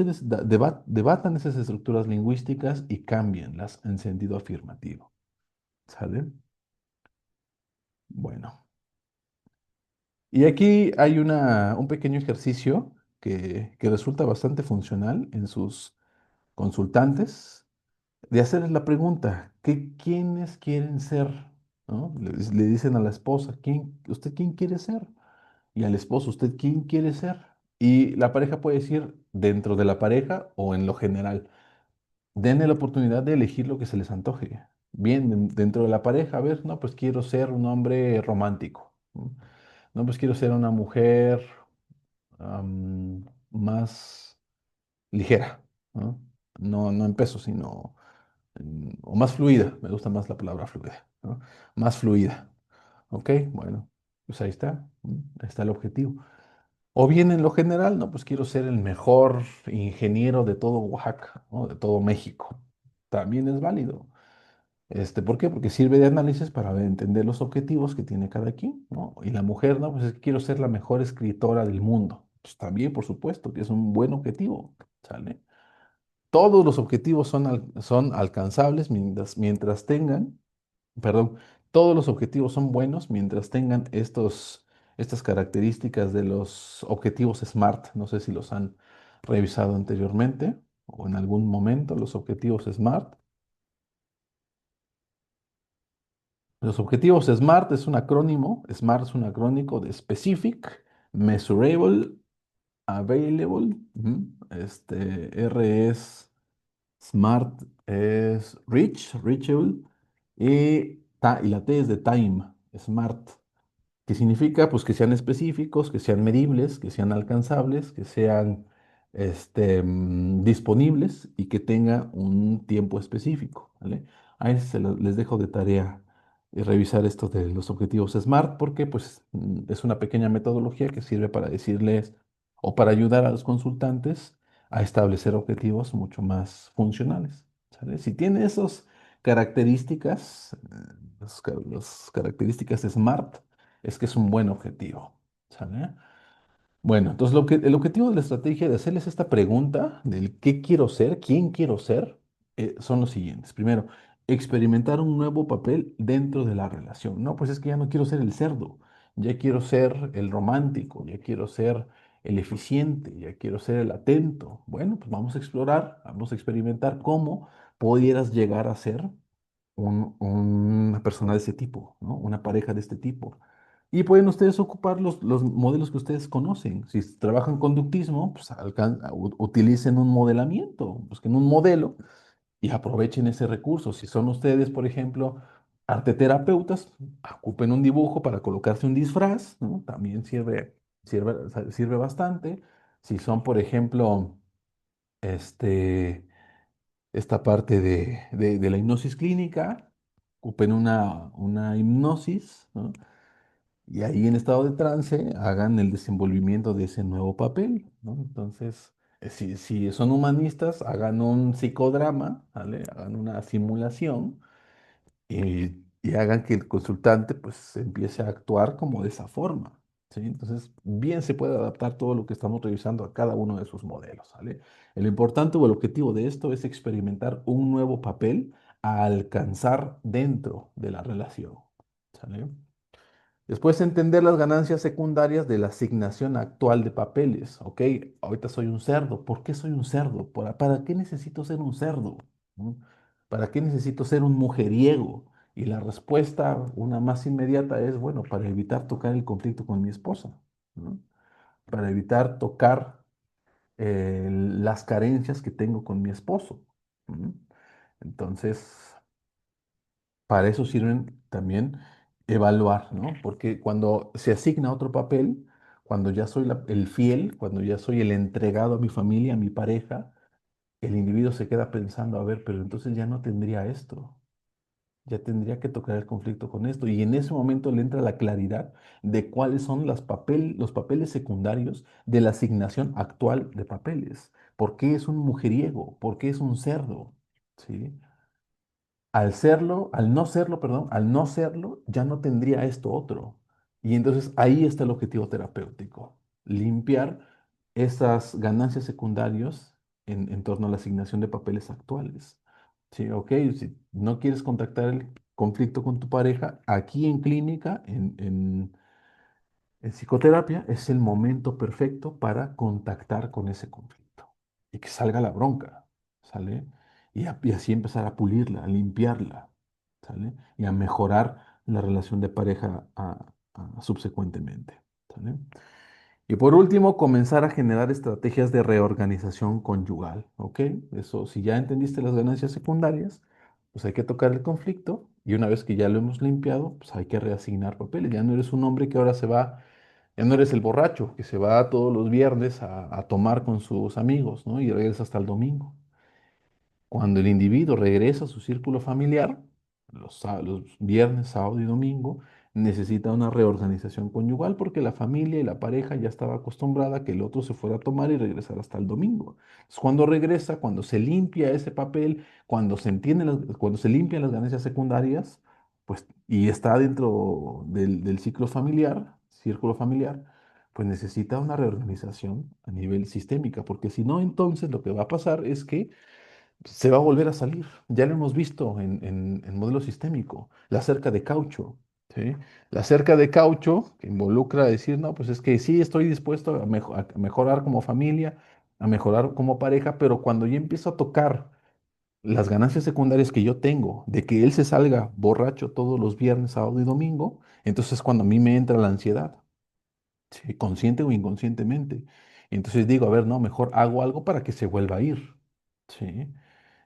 esas estructuras lingüísticas y cámbienlas en sentido afirmativo, ¿sale? Bueno. Y aquí hay un pequeño ejercicio que resulta bastante funcional en sus consultantes, de hacerles la pregunta, ¿quiénes quieren ser? ¿No? Le dicen a la esposa, ¿usted quién quiere ser? Y al esposo, ¿usted quién quiere ser? Y la pareja puede decir dentro de la pareja o en lo general. Denle la oportunidad de elegir lo que se les antoje. Bien, dentro de la pareja, a ver, no, pues quiero ser un hombre romántico. ¿No? No, pues quiero ser una mujer más ligera, ¿no? No en peso, sino o más fluida. Me gusta más la palabra fluida, ¿no? Más fluida. ¿Ok? Bueno, pues ahí está. Ahí está el objetivo. O bien en lo general, no, pues quiero ser el mejor ingeniero de todo Oaxaca, ¿no? De todo México. También es válido. ¿Por qué? Porque sirve de análisis para entender los objetivos que tiene cada quien, ¿no? Y la mujer, ¿no? Pues es que quiero ser la mejor escritora del mundo. Pues también, por supuesto, que es un buen objetivo, ¿sale? Todos los objetivos son alcanzables mientras tengan, perdón, todos los objetivos son buenos mientras tengan estas características de los objetivos SMART. No sé si los han revisado anteriormente o en algún momento, los objetivos SMART. Los objetivos SMART es un acrónimo, SMART es un acrónico de Specific, Measurable, Available, R es Smart, es Reachable, y la T es de Time, Smart. ¿Qué significa? Pues que sean específicos, que sean medibles, que sean alcanzables, que sean disponibles y que tenga un tiempo específico, ¿vale? Ahí les dejo de tarea revisar esto de los objetivos SMART porque pues es una pequeña metodología que sirve para decirles o para ayudar a los consultantes a establecer objetivos mucho más funcionales, ¿sale? Si tiene esas características, las características SMART, es que es un buen objetivo, ¿sale? Bueno, entonces el objetivo de la estrategia de hacerles esta pregunta del qué quiero ser, quién quiero ser, son los siguientes. Primero, experimentar un nuevo papel dentro de la relación. No, pues es que ya no quiero ser el cerdo, ya quiero ser el romántico, ya quiero ser el eficiente, ya quiero ser el atento. Bueno, pues vamos a explorar, vamos a experimentar cómo pudieras llegar a ser una persona de ese tipo, ¿no? Una pareja de este tipo. Y pueden ustedes ocupar los modelos que ustedes conocen. Si trabajan conductismo, pues utilicen un modelamiento, busquen un modelo y aprovechen ese recurso. Si son ustedes, por ejemplo, arteterapeutas, ocupen un dibujo para colocarse un disfraz, ¿no? También sirve bastante. Si son, por ejemplo, este, esta parte de la hipnosis clínica, ocupen una hipnosis, ¿no? Y ahí en estado de trance hagan el desenvolvimiento de ese nuevo papel, ¿no? Entonces, si son humanistas, hagan un psicodrama, ¿vale? Hagan una simulación y hagan que el consultante pues empiece a actuar como de esa forma, ¿sí? Entonces, bien se puede adaptar todo lo que estamos revisando a cada uno de sus modelos, ¿vale? El importante o el objetivo de esto es experimentar un nuevo papel a alcanzar dentro de la relación, ¿sale? Después entender las ganancias secundarias de la asignación actual de papeles. Ok, ahorita soy un cerdo. ¿Por qué soy un cerdo? ¿Para qué necesito ser un cerdo? ¿No? ¿Para qué necesito ser un mujeriego? Y la respuesta, una más inmediata, es, bueno, para evitar tocar el conflicto con mi esposa, ¿no? Para evitar tocar las carencias que tengo con mi esposo. ¿No? Entonces, para eso sirven también evaluar, ¿no? Porque cuando se asigna otro papel, cuando ya soy el fiel, cuando ya soy el entregado a mi familia, a mi pareja, el individuo se queda pensando, a ver, pero entonces ya no tendría esto, ya tendría que tocar el conflicto con esto. Y en ese momento le entra la claridad de cuáles son los papeles secundarios de la asignación actual de papeles. ¿Por qué es un mujeriego? ¿Por qué es un cerdo? ¿Sí? Al serlo, al no serlo, perdón, al no serlo, ya no tendría esto otro. Y entonces ahí está el objetivo terapéutico, limpiar esas ganancias secundarias en torno a la asignación de papeles actuales. Sí, ok, si no quieres contactar el conflicto con tu pareja, aquí en clínica, en psicoterapia, es el momento perfecto para contactar con ese conflicto y que salga la bronca, ¿sale? Y así empezar a pulirla, a limpiarla, ¿sale? Y a mejorar la relación de pareja subsecuentemente, ¿sale? Y por último, comenzar a generar estrategias de reorganización conyugal, ¿ok? Eso, si ya entendiste las ganancias secundarias, pues hay que tocar el conflicto y una vez que ya lo hemos limpiado, pues hay que reasignar papeles. Ya no eres un hombre que ahora se va, ya no eres el borracho que se va todos los viernes a tomar con sus amigos, ¿no? Y regresa hasta el domingo. Cuando el individuo regresa a su círculo familiar, los viernes, sábado y domingo, necesita una reorganización conyugal porque la familia y la pareja ya estaba acostumbrada a que el otro se fuera a tomar y regresar hasta el domingo. Es cuando regresa, cuando se limpia ese papel, cuando se entienden cuando se limpian las ganancias secundarias, pues, y está dentro del círculo familiar, pues necesita una reorganización a nivel sistémica, porque si no, entonces lo que va a pasar es que se va a volver a salir. Ya lo hemos visto en modelo sistémico, la cerca de caucho, ¿sí? La cerca de caucho que involucra decir, no, pues es que sí estoy dispuesto a mejorar como familia, a mejorar como pareja, pero cuando yo empiezo a tocar las ganancias secundarias que yo tengo de que él se salga borracho todos los viernes, sábado y domingo, entonces es cuando a mí me entra la ansiedad, ¿sí? Consciente o inconscientemente. Entonces digo, a ver, no, mejor hago algo para que se vuelva a ir, ¿sí?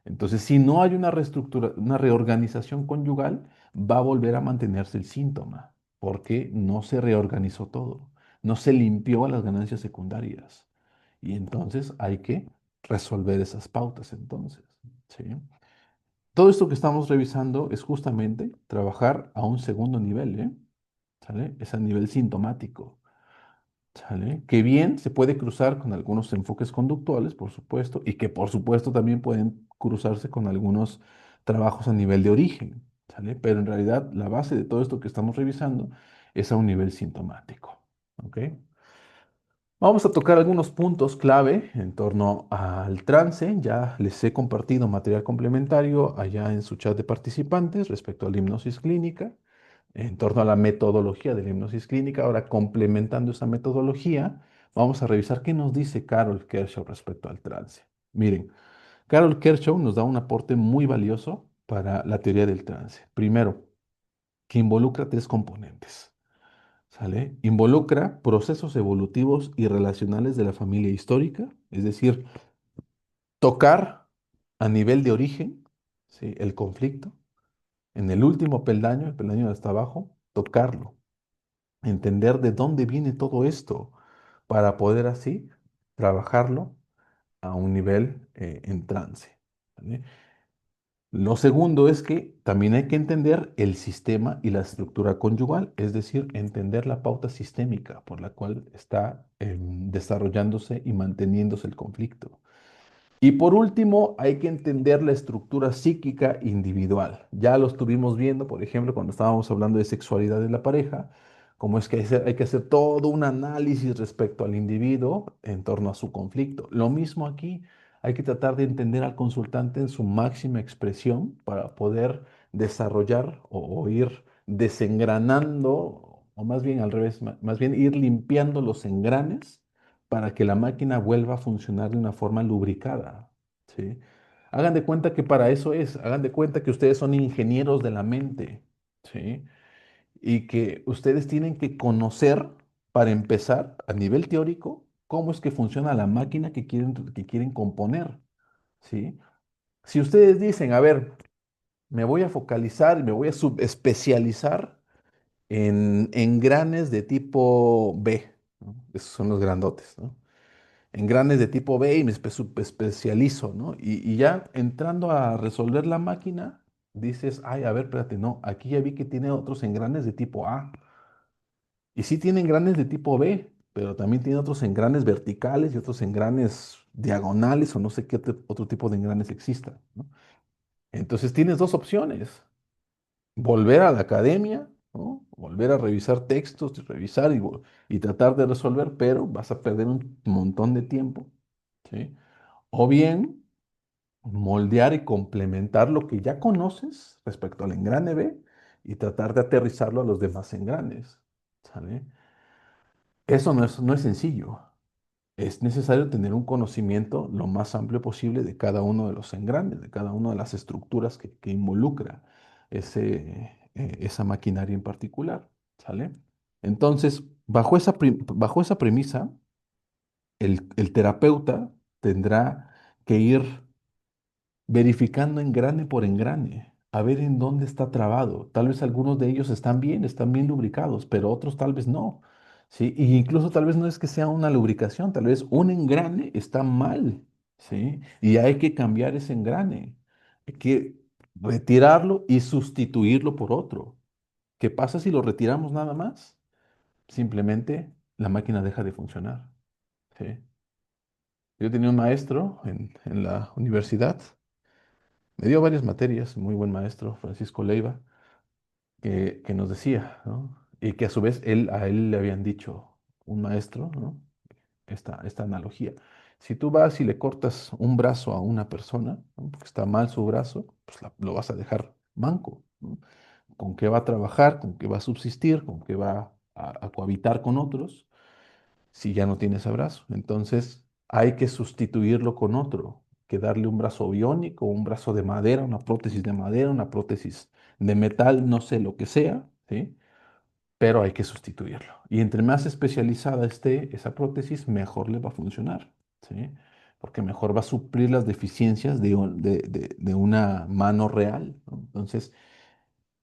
Entonces, si no hay una reorganización conyugal, va a volver a mantenerse el síntoma, porque no se reorganizó todo, no se limpió a las ganancias secundarias. Y entonces hay que resolver esas pautas entonces, ¿sí? Todo esto que estamos revisando es justamente trabajar a un segundo nivel, ¿eh? ¿Sale? Es a nivel sintomático. ¿Sale? Que bien se puede cruzar con algunos enfoques conductuales, por supuesto, y que por supuesto también pueden cruzarse con algunos trabajos a nivel de origen, ¿sale? Pero en realidad la base de todo esto que estamos revisando es a un nivel sintomático, ¿ok? Vamos a tocar algunos puntos clave en torno al trance. Ya les he compartido material complementario allá en su chat de participantes respecto a la hipnosis clínica en torno a la metodología de la hipnosis clínica. Ahora, complementando esa metodología, vamos a revisar qué nos dice Carol Kershaw respecto al trance. Miren, Carol Kershaw nos da un aporte muy valioso para la teoría del trance. Primero, que involucra tres componentes. ¿Sale? Involucra procesos evolutivos y relacionales de la familia histórica, es decir, tocar a nivel de origen, ¿sí? El conflicto, en el último peldaño, el peldaño de hasta abajo, tocarlo, entender de dónde viene todo esto para poder así trabajarlo a un nivel en trance, ¿vale? Lo segundo es que también hay que entender el sistema y la estructura conyugal, es decir, entender la pauta sistémica por la cual está desarrollándose y manteniéndose el conflicto. Y por último, hay que entender la estructura psíquica individual. Ya lo estuvimos viendo, por ejemplo, cuando estábamos hablando de sexualidad de la pareja, cómo es que hay que hacer todo un análisis respecto al individuo en torno a su conflicto. Lo mismo aquí, hay que tratar de entender al consultante en su máxima expresión para poder desarrollar o ir desengranando, o más bien al revés, más bien ir limpiando los engranes para que la máquina vuelva a funcionar de una forma lubricada, ¿sí? Hagan de cuenta que para eso es, hagan de cuenta que ustedes son ingenieros de la mente, ¿sí? Y que ustedes tienen que conocer, para empezar, a nivel teórico, cómo es que funciona la máquina que quieren componer, ¿sí? Si ustedes dicen, a ver, me voy a focalizar y me voy a subespecializar en engranes de tipo B, ¿no? Esos son los grandotes, ¿no? Engranes de tipo B y me subespecializo, ¿no? Y ya entrando a resolver la máquina, dices, ay, a ver, espérate, no, aquí ya vi que tiene otros engranes de tipo A. Y sí tiene engranes de tipo B, pero también tiene otros engranes verticales y otros engranes diagonales o no sé qué otro tipo de engranes exista, ¿no? Entonces tienes dos opciones: volver a la academia, ¿no? Volver a revisar textos, revisar y tratar de resolver, pero vas a perder un montón de tiempo, ¿sí? O bien moldear y complementar lo que ya conoces respecto al engrane B y tratar de aterrizarlo a los demás engranes, ¿sale? Eso no es sencillo. Es necesario tener un conocimiento lo más amplio posible de cada uno de los engranes, de cada una de las estructuras que involucra esa maquinaria en particular, ¿sale? Entonces, bajo esa premisa, el terapeuta tendrá que ir verificando engrane por engrane, a ver en dónde está trabado. Tal vez algunos de ellos están bien lubricados, pero otros tal vez no. ¿Sí? Y incluso tal vez no es que sea una lubricación, tal vez un engrane está mal, ¿sí? Y hay que cambiar ese engrane. Hay que retirarlo y sustituirlo por otro. ¿Qué pasa si lo retiramos nada más? Simplemente la máquina deja de funcionar, ¿sí? Yo tenía un maestro en la universidad. Me dio varias materias, muy buen maestro, Francisco Leiva, que nos decía, ¿no? Y que a su vez a él le habían dicho un maestro, ¿no? Esta analogía. Si tú vas y le cortas un brazo a una persona, ¿no? Porque está mal su brazo, pues lo vas a dejar manco, ¿no? ¿Con qué va a trabajar? ¿Con qué va a subsistir? ¿Con qué va a cohabitar con otros si ya no tiene ese brazo? Entonces hay que sustituirlo con otro, que darle un brazo biónico, un brazo de madera, una prótesis de madera, una prótesis de metal, no sé lo que sea, ¿sí? Pero hay que sustituirlo. Y entre más especializada esté esa prótesis, mejor le va a funcionar, ¿sí? Porque mejor va a suplir las deficiencias de una mano real, ¿no? Entonces,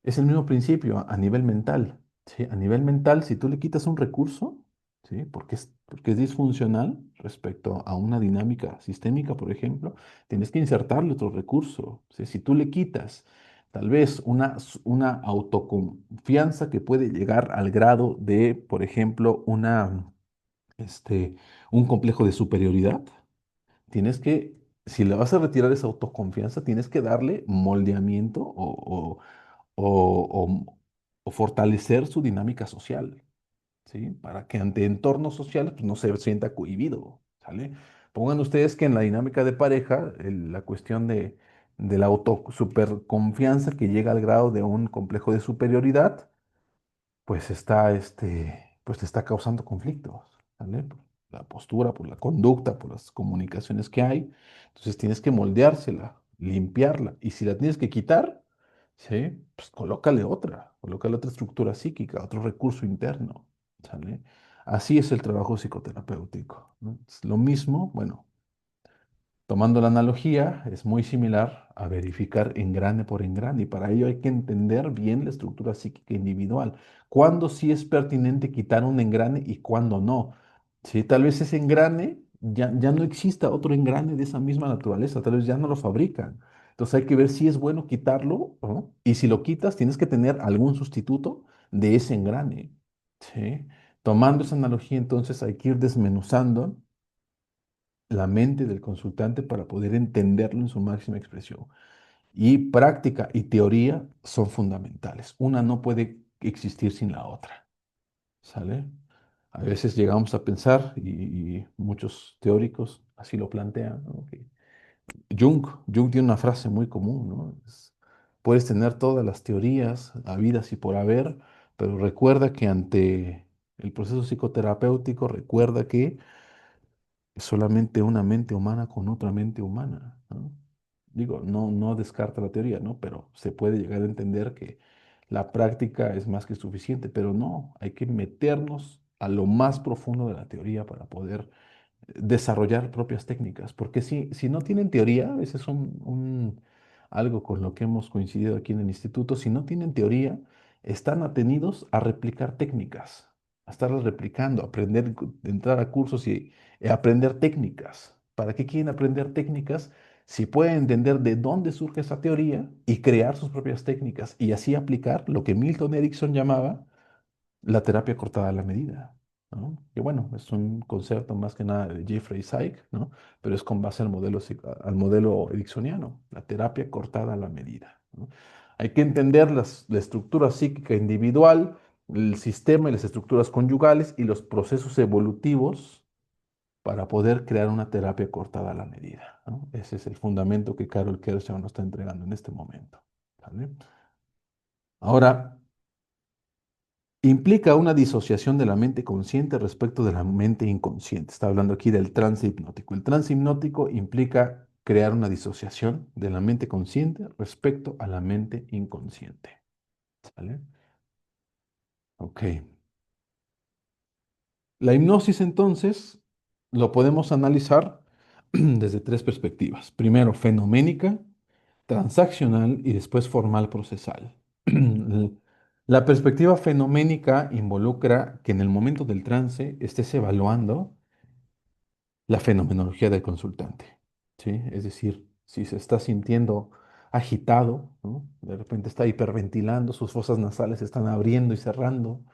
es el mismo principio a nivel mental, ¿sí? A nivel mental, si tú le quitas un recurso, ¿sí? Porque es disfuncional respecto a una dinámica sistémica, por ejemplo, tienes que insertarle otro recurso, ¿sí? Si tú le quitas tal vez una autoconfianza que puede llegar al grado de, por ejemplo, este, un complejo de superioridad, tienes que, si le vas a retirar esa autoconfianza, tienes que darle moldeamiento o- o fortalecer su dinámica social, ¿sí? Para que ante entornos sociales pues, no se sienta cohibido, ¿sale? Pongan ustedes que en la dinámica de pareja, la cuestión de la auto superconfianza que llega al grado de un complejo de superioridad, pues te está causando conflictos, ¿vale? Por la postura, por la conducta, por las comunicaciones que hay. Entonces tienes que moldeársela, limpiarla. Y si la tienes que quitar, ¿sí? Pues colócale otra estructura psíquica, otro recurso interno, ¿sale? Así es el trabajo psicoterapéutico, ¿no? Es lo mismo, bueno, tomando la analogía, es muy similar a verificar engrane por engrane y para ello hay que entender bien la estructura psíquica individual. Cuándo sí es pertinente quitar un engrane y cuándo no. Sí, tal vez ese engrane ya no exista otro engrane de esa misma naturaleza, tal vez ya no lo fabrican. Entonces hay que ver si es bueno quitarlo, ¿no? Y si lo quitas, tienes que tener algún sustituto de ese engrane, ¿sí? Tomando esa analogía, entonces hay que ir desmenuzando la mente del consultante para poder entenderlo en su máxima expresión. Y práctica y teoría son fundamentales. Una no puede existir sin la otra, ¿sale? A veces llegamos a pensar, y muchos teóricos así lo plantean, ¿no? Jung tiene una frase muy común, ¿no? Puedes tener todas las teorías habidas y por haber, pero recuerda que ante el proceso psicoterapéutico, recuerda que es solamente una mente humana con otra mente humana, ¿no? Digo, no descarta la teoría, ¿no? Pero se puede llegar a entender que la práctica es más que suficiente, pero no, hay que meternos a lo más profundo de la teoría para poder desarrollar propias técnicas, porque si no tienen teoría, a veces algo con lo que hemos coincidido aquí en el instituto, si no tienen teoría, están atenidos a replicar técnicas, a estarlas replicando, a aprender, entrar a cursos y aprender técnicas. ¿Para qué quieren aprender técnicas? Si pueden entender de dónde surge esa teoría y crear sus propias técnicas y así aplicar lo que Milton Erickson llamaba la terapia cortada a la medida, ¿no? Que bueno, es un concepto más que nada de Jeffrey Psych, ¿no? Pero es con base al modelo ericksoniano, la terapia cortada a la medida, ¿no? Hay que entender la estructura psíquica individual, el sistema y las estructuras conyugales y los procesos evolutivos para poder crear una terapia cortada a la medida, ¿no? Ese es el fundamento que Carol Kershaw nos está entregando en este momento, ¿vale? Ahora, implica una disociación de la mente consciente respecto de la mente inconsciente. Está hablando aquí del trance hipnótico. El trance hipnótico implica crear una disociación de la mente consciente respecto a la mente inconsciente. ¿Sale? Ok. La hipnosis entonces lo podemos analizar desde tres perspectivas. Primero, fenoménica, transaccional y después formal procesal. La perspectiva fenoménica involucra que en el momento del trance estés evaluando la fenomenología del consultante, ¿sí? Es decir, si se está sintiendo agitado, ¿no? De repente está hiperventilando, sus fosas nasales se están abriendo y cerrando,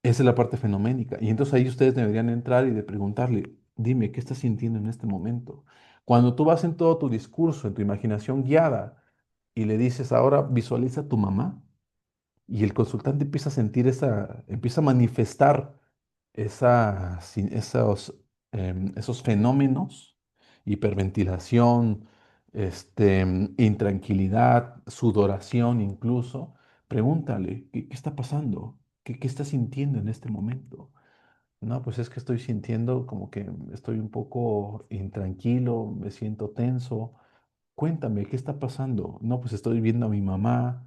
esa es la parte fenoménica. Y entonces ahí ustedes deberían entrar y de preguntarle, dime, ¿qué estás sintiendo en este momento? Cuando tú vas en todo tu discurso, en tu imaginación guiada, y le dices, ahora visualiza a tu mamá, y el consultante empieza a sentir empieza a manifestar esos fenómenos, hiperventilación, intranquilidad, sudoración incluso, pregúntale, ¿qué está pasando? ¿Qué está sintiendo en este momento? No, pues es que estoy sintiendo como que estoy un poco intranquilo, me siento tenso. Cuéntame, ¿qué está pasando? No, pues estoy viendo a mi mamá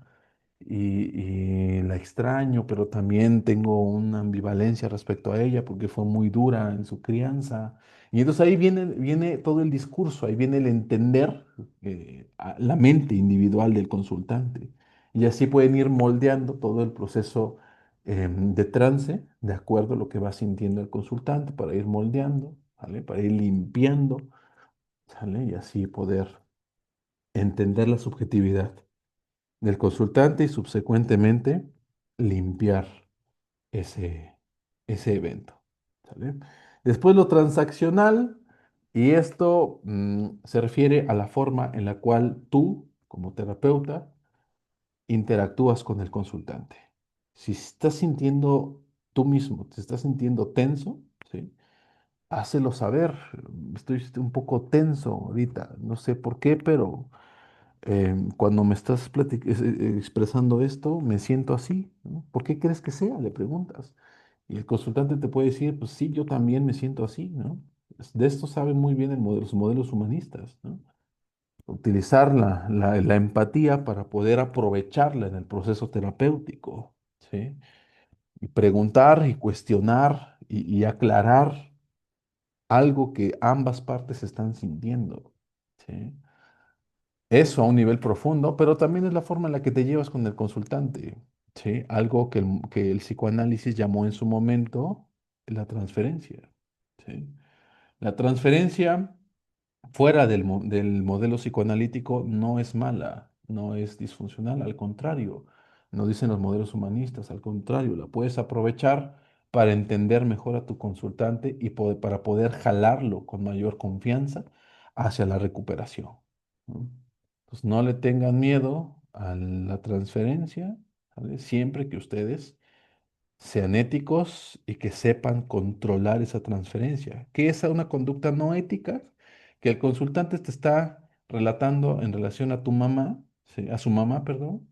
y la extraño, pero también tengo una ambivalencia respecto a ella porque fue muy dura en su crianza. Y entonces ahí viene todo el discurso, ahí viene el entender la mente individual del consultante. Y así pueden ir moldeando todo el proceso de trance de acuerdo a lo que va sintiendo el consultante para ir moldeando, ¿vale? Para ir limpiando, ¿sale? Y así poder entender la subjetividad del consultante y subsecuentemente limpiar ese, ese evento. ¿Sale? Después lo transaccional, y esto se refiere a la forma en la cual tú, como terapeuta, interactúas con el consultante. Si estás sintiendo tú mismo, te estás sintiendo tenso, ¿sí? Hácelo saber. Estoy un poco tenso ahorita, no sé por qué, pero cuando me estás expresando esto, me siento así, ¿no? ¿Por qué crees que sea? Le preguntas. Y el consultante te puede decir, pues sí, yo también me siento así, ¿no? De esto saben muy bien los modelos humanistas, ¿no? Utilizar la empatía para poder aprovecharla en el proceso terapéutico, ¿sí? Y preguntar y cuestionar y aclarar algo que ambas partes están sintiendo, ¿sí? Eso a un nivel profundo, pero también es la forma en la que te llevas con el consultante, ¿sí? Algo que el psicoanálisis llamó en su momento la transferencia, ¿sí? La transferencia fuera del modelo psicoanalítico no es mala, no es disfuncional, al contrario, no dicen los modelos humanistas, al contrario, la puedes aprovechar para entender mejor a tu consultante y para poder jalarlo con mayor confianza hacia la recuperación, ¿no? Entonces, no le tengan miedo a la transferencia, ¿vale? Siempre que ustedes sean éticos y que sepan controlar esa transferencia. ¿Qué es una conducta no ética? Que el consultante te está relatando en relación a tu mamá, ¿sí? A su mamá, perdón,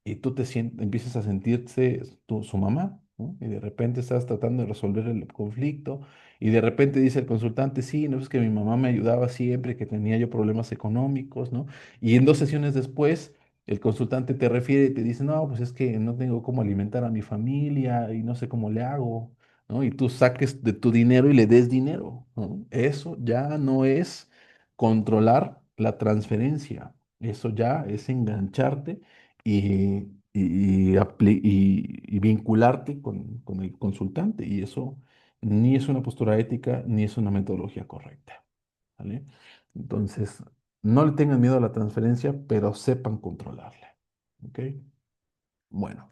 y tú empiezas a sentirse su mamá, ¿no? Y de repente estás tratando de resolver el conflicto y de repente dice el consultante, sí, no es que mi mamá me ayudaba siempre, que tenía yo problemas económicos, ¿no? Y en 2 sesiones después, el consultante te refiere y te dice, no, pues es que no tengo cómo alimentar a mi familia y no sé cómo le hago, ¿no? Y tú saques de tu dinero y le des dinero, ¿no? Eso ya no es controlar la transferencia, eso ya es engancharte y vincularte con el consultante. Y eso ni es una postura ética ni es una metodología correcta, ¿vale? Entonces, no le tengan miedo a la transferencia, pero sepan controlarla. ¿Ok? Bueno.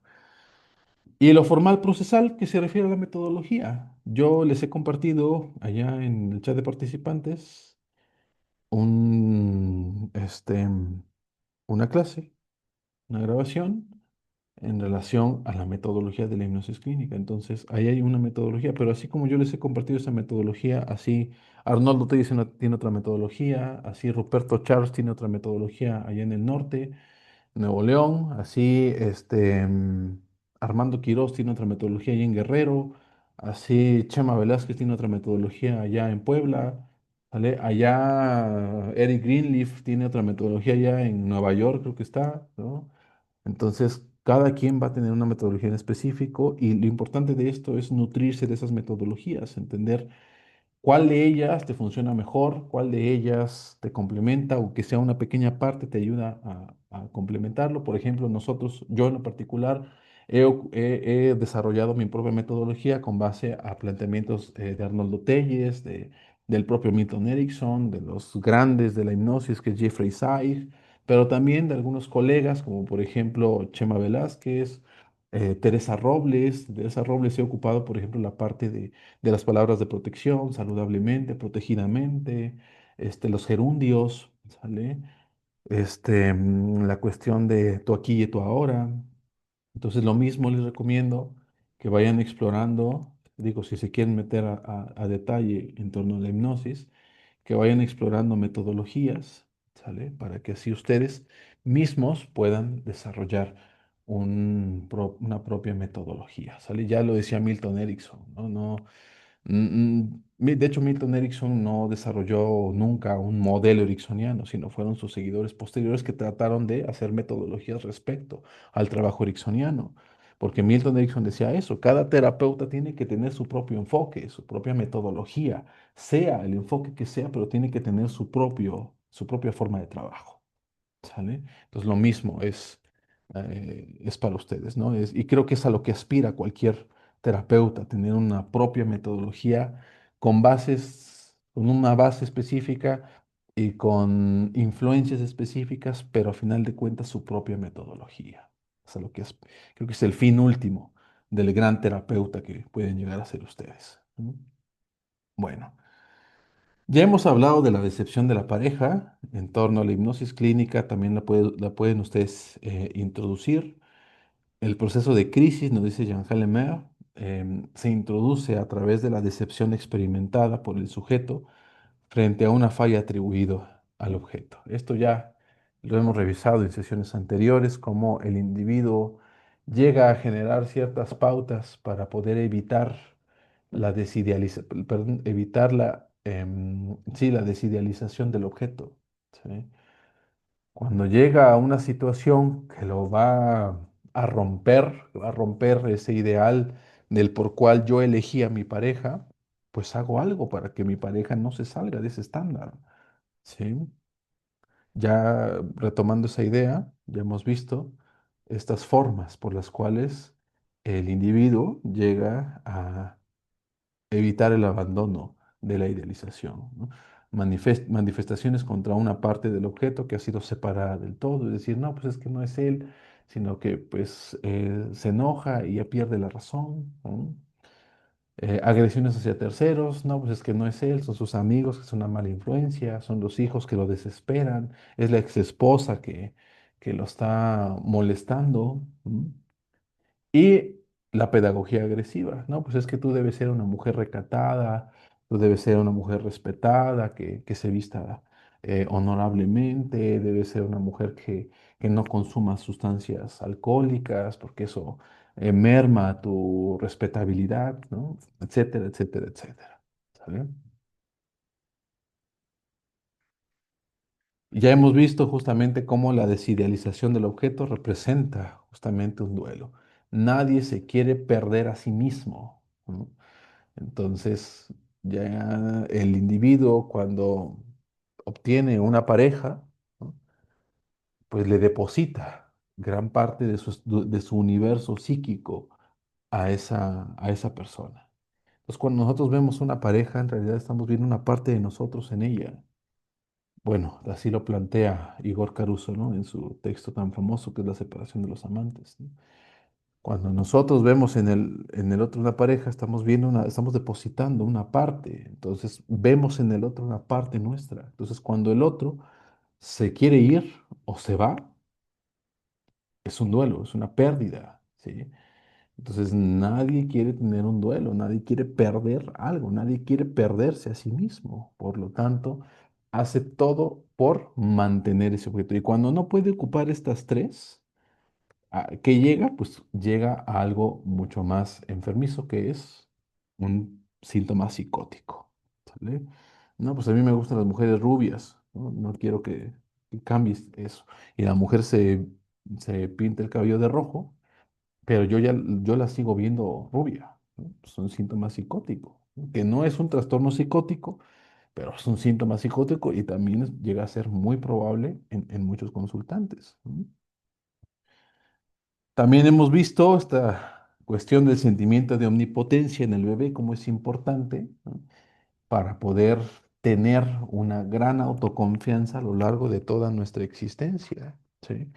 Y lo formal procesal que se refiere a la metodología. Yo les he compartido allá en el chat de participantes un, este, una clase, una grabación en relación a la metodología de la hipnosis clínica. Entonces, ahí hay una metodología, pero así como yo les he compartido esa metodología, así Arnoldo Telles tiene otra metodología, así Ruperto Charles tiene otra metodología allá en el norte, Nuevo León, así Armando Quiroz tiene otra metodología allá en Guerrero, así Chema Velázquez tiene otra metodología allá en Puebla. ¿Vale? Allá Eric Greenleaf tiene otra metodología allá en Nueva York, creo que está, ¿no? Entonces, cada quien va a tener una metodología en específico y lo importante de esto es nutrirse de esas metodologías, entender cuál de ellas te funciona mejor, cuál de ellas te complementa o que sea una pequeña parte te ayuda a complementarlo. Por ejemplo, yo en lo particular he desarrollado mi propia metodología con base a planteamientos de Arnoldo Telles, del propio Milton Erickson, de los grandes de la hipnosis que es Jeffrey Zeig, pero también de algunos colegas como por ejemplo Chema Velázquez, Teresa Robles. Teresa Robles se ha ocupado, por ejemplo, la parte de las palabras de protección, saludablemente, protegidamente, los gerundios, ¿sale? La cuestión de tu aquí y tu ahora. Entonces, lo mismo les recomiendo que vayan explorando, digo, si se quieren meter a detalle en torno a la hipnosis, que vayan explorando metodologías, ¿sale? Para que así ustedes mismos puedan desarrollar una propia metodología, ¿sale? Ya lo decía Milton Erickson, ¿no? De hecho, Milton Erickson no desarrolló nunca un modelo ericksoniano, sino fueron sus seguidores posteriores que trataron de hacer metodologías respecto al trabajo ericksoniano. Porque Milton Erickson decía eso, cada terapeuta tiene que tener su propio enfoque, su propia metodología, sea el enfoque que sea, pero tiene que tener su propia forma de trabajo. ¿Sale? Entonces lo mismo es para ustedes, ¿no? Y creo que es a lo que aspira cualquier terapeuta, tener una propia metodología con una base específica y con influencias específicas, pero a final de cuentas su propia metodología. Es a lo que creo que es el fin último del gran terapeuta que pueden llegar a ser ustedes. ¿No? Bueno. Ya hemos hablado de la decepción de la pareja en torno a la hipnosis clínica, también la pueden ustedes introducir. El proceso de crisis, nos dice Jean Halemer, se introduce a través de la decepción experimentada por el sujeto frente a una falla atribuida al objeto. Esto ya lo hemos revisado en sesiones anteriores, cómo el individuo llega a generar ciertas pautas para poder evitar evitar sí, la desidealización del objeto. ¿Sí? Cuando llega a una situación que lo va a romper ese ideal del por cual yo elegí a mi pareja, pues hago algo para que mi pareja no se salga de ese estándar. ¿Sí? Ya retomando esa idea, ya hemos visto estas formas por las cuales el individuo llega a evitar el abandono de la idealización, ¿no? manifestaciones contra una parte del objeto que ha sido separada del todo, es decir, no, pues es que no es él, sino que pues se enoja y ya pierde la razón, ¿no? Agresiones hacia terceros, no, pues es que no es él, son sus amigos, que es una mala influencia, son los hijos que lo desesperan, es la exesposa que lo está molestando. ¿No? Y la pedagogía agresiva, ¿no? Pues es que tú debes ser una mujer recatada, tú debes ser una mujer respetada, que se vista honorablemente, debes ser una mujer que no consuma sustancias alcohólicas, porque eso merma tu respetabilidad, ¿no? Etcétera, etcétera, etcétera. ¿Sale? Ya hemos visto justamente cómo la desidealización del objeto representa justamente un duelo. Nadie se quiere perder a sí mismo, ¿no? Entonces, ya el individuo cuando obtiene una pareja, ¿no? Pues le deposita gran parte de su universo psíquico a esa persona. Entonces, cuando nosotros vemos una pareja, en realidad estamos viendo una parte de nosotros en ella. Bueno, así lo plantea Igor Caruso, ¿no? En su texto tan famoso que es La separación de los amantes, ¿no? Cuando nosotros vemos en el otro una pareja, estamos viendo estamos depositando una parte. Entonces, vemos en el otro una parte nuestra. Entonces, cuando el otro se quiere ir o se va, es un duelo, es una pérdida, ¿sí? Entonces, nadie quiere tener un duelo, nadie quiere perder algo, nadie quiere perderse a sí mismo. Por lo tanto, hace todo por mantener ese objeto. Y cuando no puede ocupar estas tres, ¿qué llega? Pues llega a algo mucho más enfermizo, que es un síntoma psicótico. ¿Sale? No, pues a mí me gustan las mujeres rubias, ¿no? No quiero que cambies eso. Y la mujer se pinta el cabello de rojo, pero yo la sigo viendo rubia, ¿no? Es un síntoma psicótico, ¿no? Que no es un trastorno psicótico, pero es un síntoma psicótico y también llega a ser muy probable en muchos consultantes. ¿No? También hemos visto esta cuestión del sentimiento de omnipotencia en el bebé, como es importante, ¿no? Para poder tener una gran autoconfianza a lo largo de toda nuestra existencia. ¿Sí?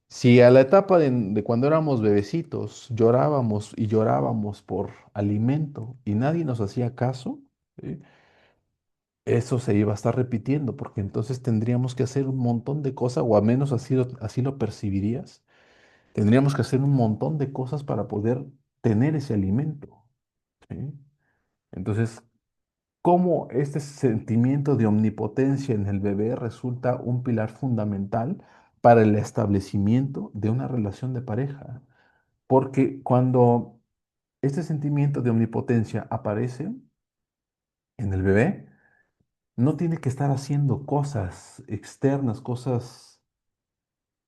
Si a la etapa de cuando éramos bebecitos llorábamos y llorábamos por alimento y nadie nos hacía caso, ¿sí? Eso se iba a estar repitiendo, porque entonces tendríamos que hacer un montón de cosas, o al menos así lo percibirías. Tendríamos que hacer un montón de cosas para poder tener ese alimento. ¿Sí? Entonces, ¿cómo este sentimiento de omnipotencia en el bebé resulta un pilar fundamental para el establecimiento de una relación de pareja? Porque cuando este sentimiento de omnipotencia aparece en el bebé, no tiene que estar haciendo cosas externas, cosas,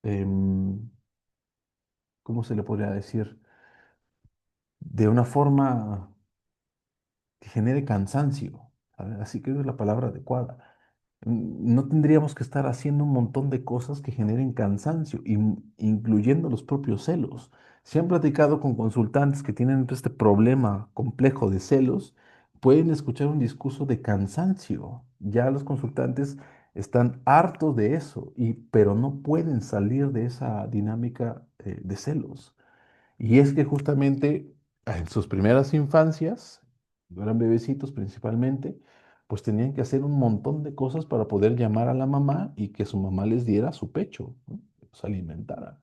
em, ¿cómo se le podría decir? De una forma que genere cansancio, ¿sabe? Así que es la palabra adecuada. No tendríamos que estar haciendo un montón de cosas que generen cansancio, incluyendo los propios celos. Si han platicado con consultantes que tienen este problema complejo de celos, pueden escuchar un discurso de cansancio. Ya los consultantes están hartos de eso, pero no pueden salir de esa dinámica de celos. Y es que justamente en sus primeras infancias, cuando eran bebecitos principalmente, pues tenían que hacer un montón de cosas para poder llamar a la mamá y que su mamá les diera su pecho, ¿no? Que los alimentara.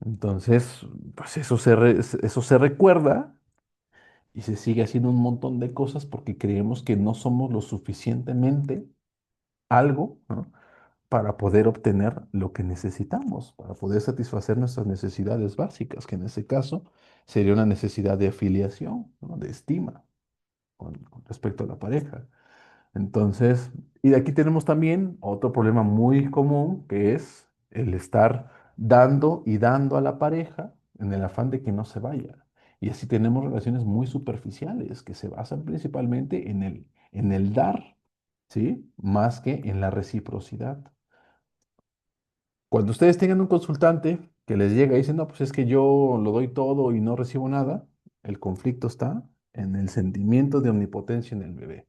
Entonces, pues eso se recuerda y se sigue haciendo un montón de cosas porque creemos que no somos lo suficientemente algo, ¿no? Para poder obtener lo que necesitamos, para poder satisfacer nuestras necesidades básicas, que en ese caso sería una necesidad de afiliación, ¿no? De estima con respecto a la pareja. Entonces, y de aquí tenemos también otro problema muy común, que es el estar dando y dando a la pareja en el afán de que no se vaya. Y así tenemos relaciones muy superficiales que se basan principalmente en el dar, ¿sí? Más que en la reciprocidad. Cuando ustedes tengan un consultante que les llega y dice, no, pues es que yo lo doy todo y no recibo nada, el conflicto está en el sentimiento de omnipotencia en el bebé.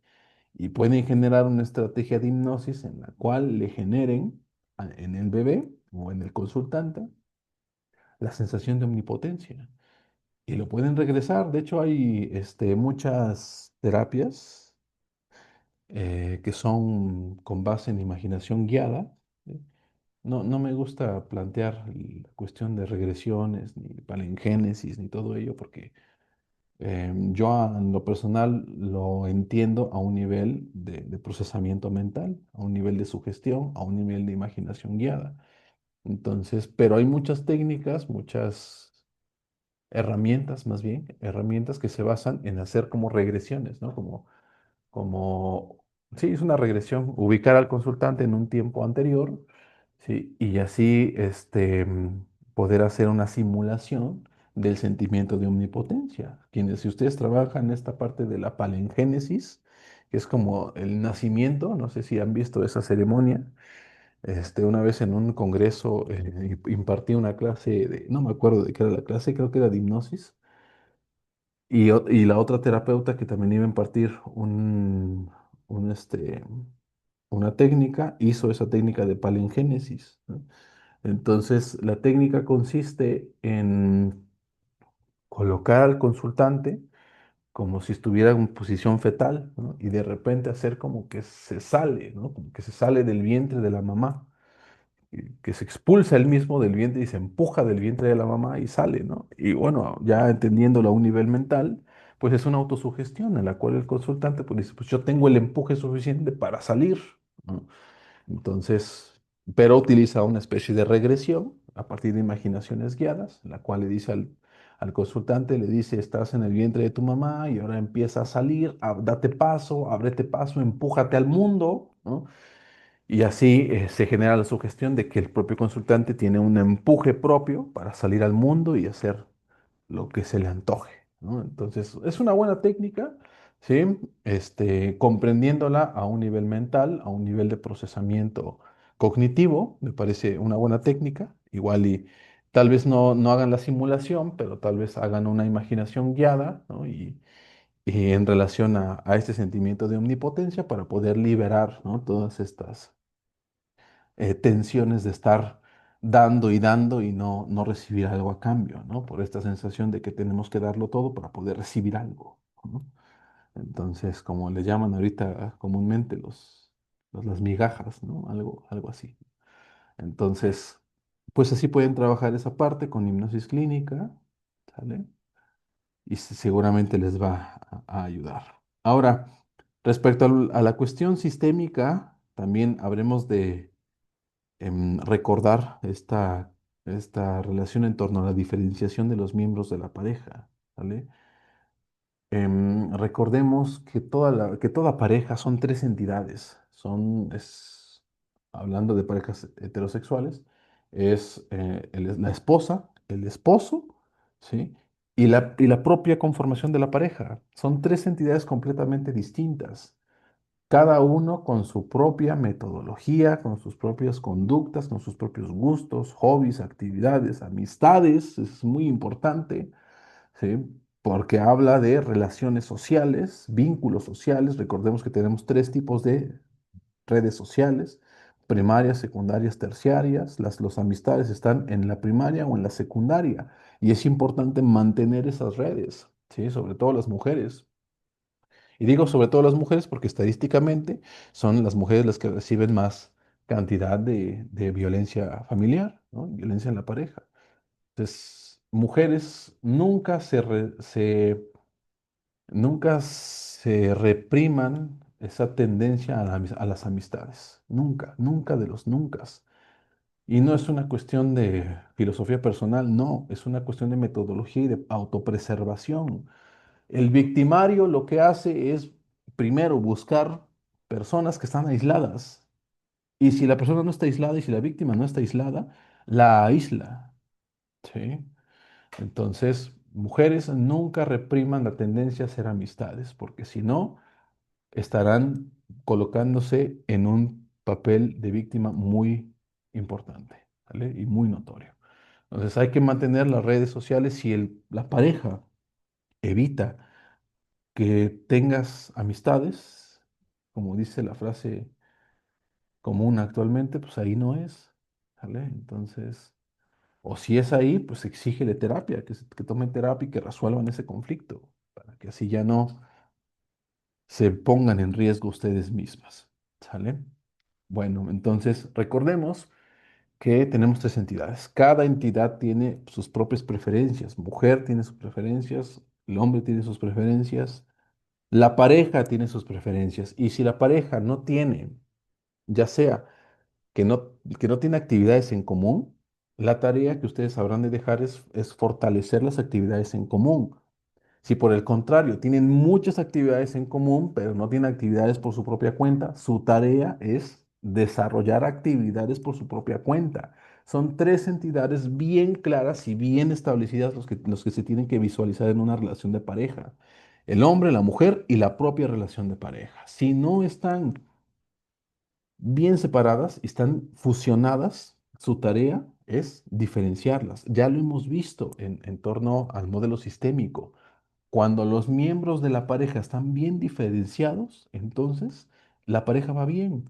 y pueden generar una estrategia de hipnosis en la cual le generen en el bebé o en el consultante la sensación de omnipotencia. Y lo pueden regresar. De hecho, hay muchas terapias que son con base en imaginación guiada. ¿Sí? No me gusta plantear la cuestión de regresiones, ni palingénesis, ni todo ello, porque en lo personal lo entiendo a un nivel de procesamiento mental, a un nivel de sugestión, a un nivel de imaginación guiada. Entonces, pero hay muchas técnicas, muchas herramientas, más bien, herramientas que se basan en hacer como regresiones, ¿no? Sí, es una regresión, ubicar al consultante en un tiempo anterior, ¿sí? Y así, poder hacer una simulación del sentimiento de omnipotencia. Quienes, si ustedes trabajan en esta parte de la palengénesis, que es como el nacimiento, no sé si han visto esa ceremonia. Una vez en un congreso impartí una clase no me acuerdo de qué era la clase, creo que era de hipnosis, y la otra terapeuta que también iba a impartir un, este, una técnica, hizo esa técnica de palingénesis, ¿no? Entonces, la técnica consiste en colocar al consultante como si estuviera en posición fetal, ¿no? Y de repente hacer como que se sale, ¿no? Como que se sale del vientre de la mamá, que se expulsa él mismo del vientre y se empuja del vientre de la mamá y sale, ¿no? Y bueno, ya entendiéndolo a un nivel mental, pues es una autosugestión en la cual el consultante pues dice, pues yo tengo el empuje suficiente para salir, ¿no? Entonces, pero utiliza una especie de regresión a partir de imaginaciones guiadas, en la cual le dice al consultante, le dice, estás en el vientre de tu mamá y ahora empieza a salir, date paso, ábrete paso, empújate al mundo, ¿no? Y así se genera la sugestión de que el propio consultante tiene un empuje propio para salir al mundo y hacer lo que se le antoje, ¿no? Entonces, es una buena técnica, ¿sí? Comprendiéndola a un nivel mental, a un nivel de procesamiento cognitivo, me parece una buena técnica. Igual y tal vez no hagan la simulación, pero tal vez hagan una imaginación guiada, ¿no? Y en relación a este sentimiento de omnipotencia para poder liberar, ¿no? Todas estas tensiones de estar dando y dando y no recibir algo a cambio, ¿no? Por esta sensación de que tenemos que darlo todo para poder recibir algo, ¿no? Entonces, como le llaman ahorita comúnmente las migajas, ¿no? Algo así. Entonces, pues así pueden trabajar esa parte con hipnosis clínica, ¿sale? Y seguramente les va a ayudar. Ahora, respecto a la cuestión sistémica, también habremos de recordar esta relación en torno a la diferenciación de los miembros de la pareja, ¿vale? Recordemos que toda pareja son tres entidades. Hablando de parejas heterosexuales, es la esposa, el esposo, ¿sí? Y la propia conformación de la pareja. Son tres entidades completamente distintas, cada uno con su propia metodología, con sus propias conductas, con sus propios gustos, hobbies, actividades, amistades, es muy importante, ¿sí? Porque habla de relaciones sociales, vínculos sociales. Recordemos que tenemos tres tipos de redes sociales: primarias, secundarias, terciarias. Las amistades están en la primaria o en la secundaria, y es importante mantener esas redes, ¿sí? Sobre todo las mujeres. Y digo sobre todo las mujeres porque estadísticamente son las mujeres las que reciben más cantidad de violencia familiar, ¿no? Violencia en la pareja. Entonces, mujeres nunca se repriman esa tendencia a las amistades. Nunca, nunca de los nunca. Y no es una cuestión de filosofía personal, no, es una cuestión de metodología y de autopreservación. El victimario lo que hace es, primero, buscar personas que están aisladas. Y si la persona no está aislada y si la víctima no está aislada, la aísla, ¿sí? Entonces, mujeres nunca repriman la tendencia a hacer amistades, porque si no, estarán colocándose en un papel de víctima muy importante, ¿vale? Y muy notorio. Entonces, hay que mantener las redes sociales si la pareja evita que tengas amistades, como dice la frase común actualmente, pues ahí no es, ¿vale? Entonces, o si es ahí, pues exígele terapia, que tomen terapia y que resuelvan ese conflicto, para que así ya no se pongan en riesgo ustedes mismas, ¿sale? Bueno, entonces recordemos que tenemos tres entidades. Cada entidad tiene sus propias preferencias. Mujer tiene sus preferencias, el hombre tiene sus preferencias, la pareja tiene sus preferencias. Y si la pareja no tiene, ya sea que no tiene actividades en común, la tarea que ustedes habrán de dejar es fortalecer las actividades en común. Si por el contrario tienen muchas actividades en común, pero no tienen actividades por su propia cuenta, su tarea es desarrollar actividades por su propia cuenta. Son tres entidades bien claras y bien establecidas los que se tienen que visualizar en una relación de pareja. El hombre, la mujer y la propia relación de pareja. Si no están bien separadas y están fusionadas, su tarea es diferenciarlas. Ya lo hemos visto en torno al modelo sistémico. Cuando los miembros de la pareja están bien diferenciados, entonces la pareja va bien.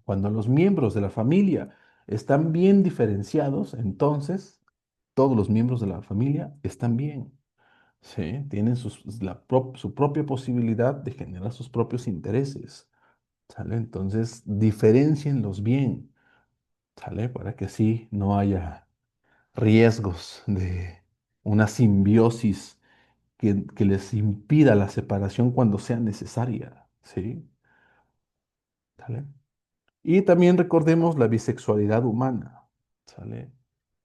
Cuando los miembros de la familia están bien diferenciados, entonces todos los miembros de la familia están bien. ¿Sí? Tienen su propia posibilidad de generar sus propios intereses. ¿Sale? Entonces, diferencienlos bien. ¿Sale? Para que así no haya riesgos de una simbiosis que les impida la separación cuando sea necesaria, ¿sí? ¿Sale? Y también recordemos la bisexualidad humana, ¿sale?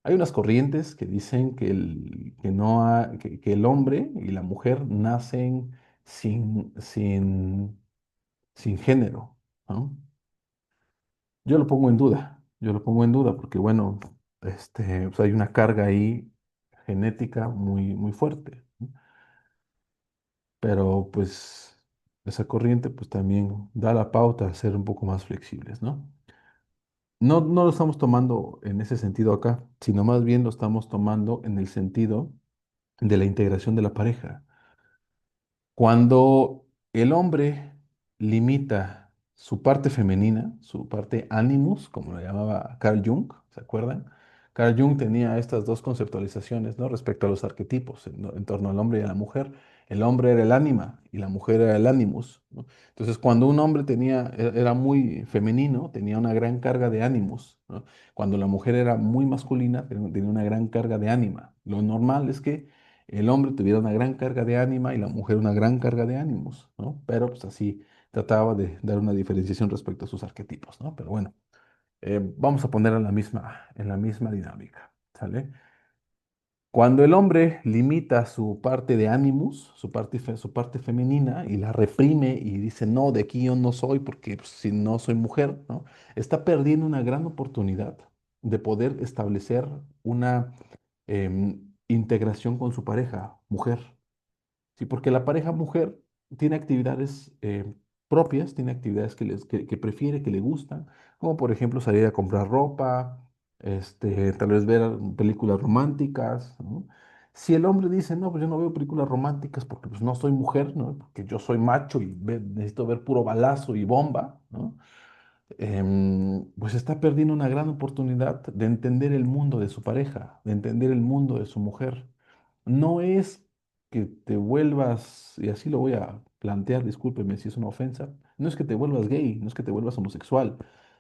Hay unas corrientes que dicen que el hombre y la mujer nacen sin, sin, sin género, ¿no? Yo lo pongo en duda, yo lo pongo en duda porque, bueno, pues hay una carga ahí genética muy, muy fuerte, ¿no? Pero pues esa corriente pues también da la pauta a ser un poco más flexibles, ¿no? No lo estamos tomando en ese sentido acá, sino más bien lo estamos tomando en el sentido de la integración de la pareja. Cuando el hombre limita su parte femenina, su parte animus, como lo llamaba Carl Jung, ¿se acuerdan? Carl Jung tenía estas dos conceptualizaciones, ¿no? Respecto a los arquetipos en torno al hombre y a la mujer. El hombre era el ánima y la mujer era el animus, ¿no? Entonces, cuando un hombre era muy femenino, tenía una gran carga de animus, ¿no? Cuando la mujer era muy masculina, tenía una gran carga de ánima. Lo normal es que el hombre tuviera una gran carga de ánima y la mujer una gran carga de ánimos, ¿no? Pero pues así trataba de dar una diferenciación respecto a sus arquetipos, ¿no? Pero bueno, vamos a poner en la misma dinámica, ¿sale? Cuando el hombre limita su parte de animus, su parte femenina, y la reprime y dice, no, de aquí yo no soy porque pues, si no soy mujer, ¿no? Está perdiendo una gran oportunidad de poder establecer una integración con su pareja, mujer. Sí, porque la pareja mujer tiene actividades propias, tiene actividades que prefiere, que le gustan, como por ejemplo salir a comprar ropa, tal vez ver películas románticas, ¿no? Si el hombre dice, no, pues yo no veo películas románticas porque pues, no soy mujer, ¿no? Porque yo soy macho y necesito ver puro balazo y bomba, ¿no? Pues está perdiendo una gran oportunidad de entender el mundo de su pareja, de entender el mundo de su mujer. No es que te vuelvas, y así lo voy a plantear, discúlpeme si es una ofensa, no es que te vuelvas gay, no es que te vuelvas homosexual,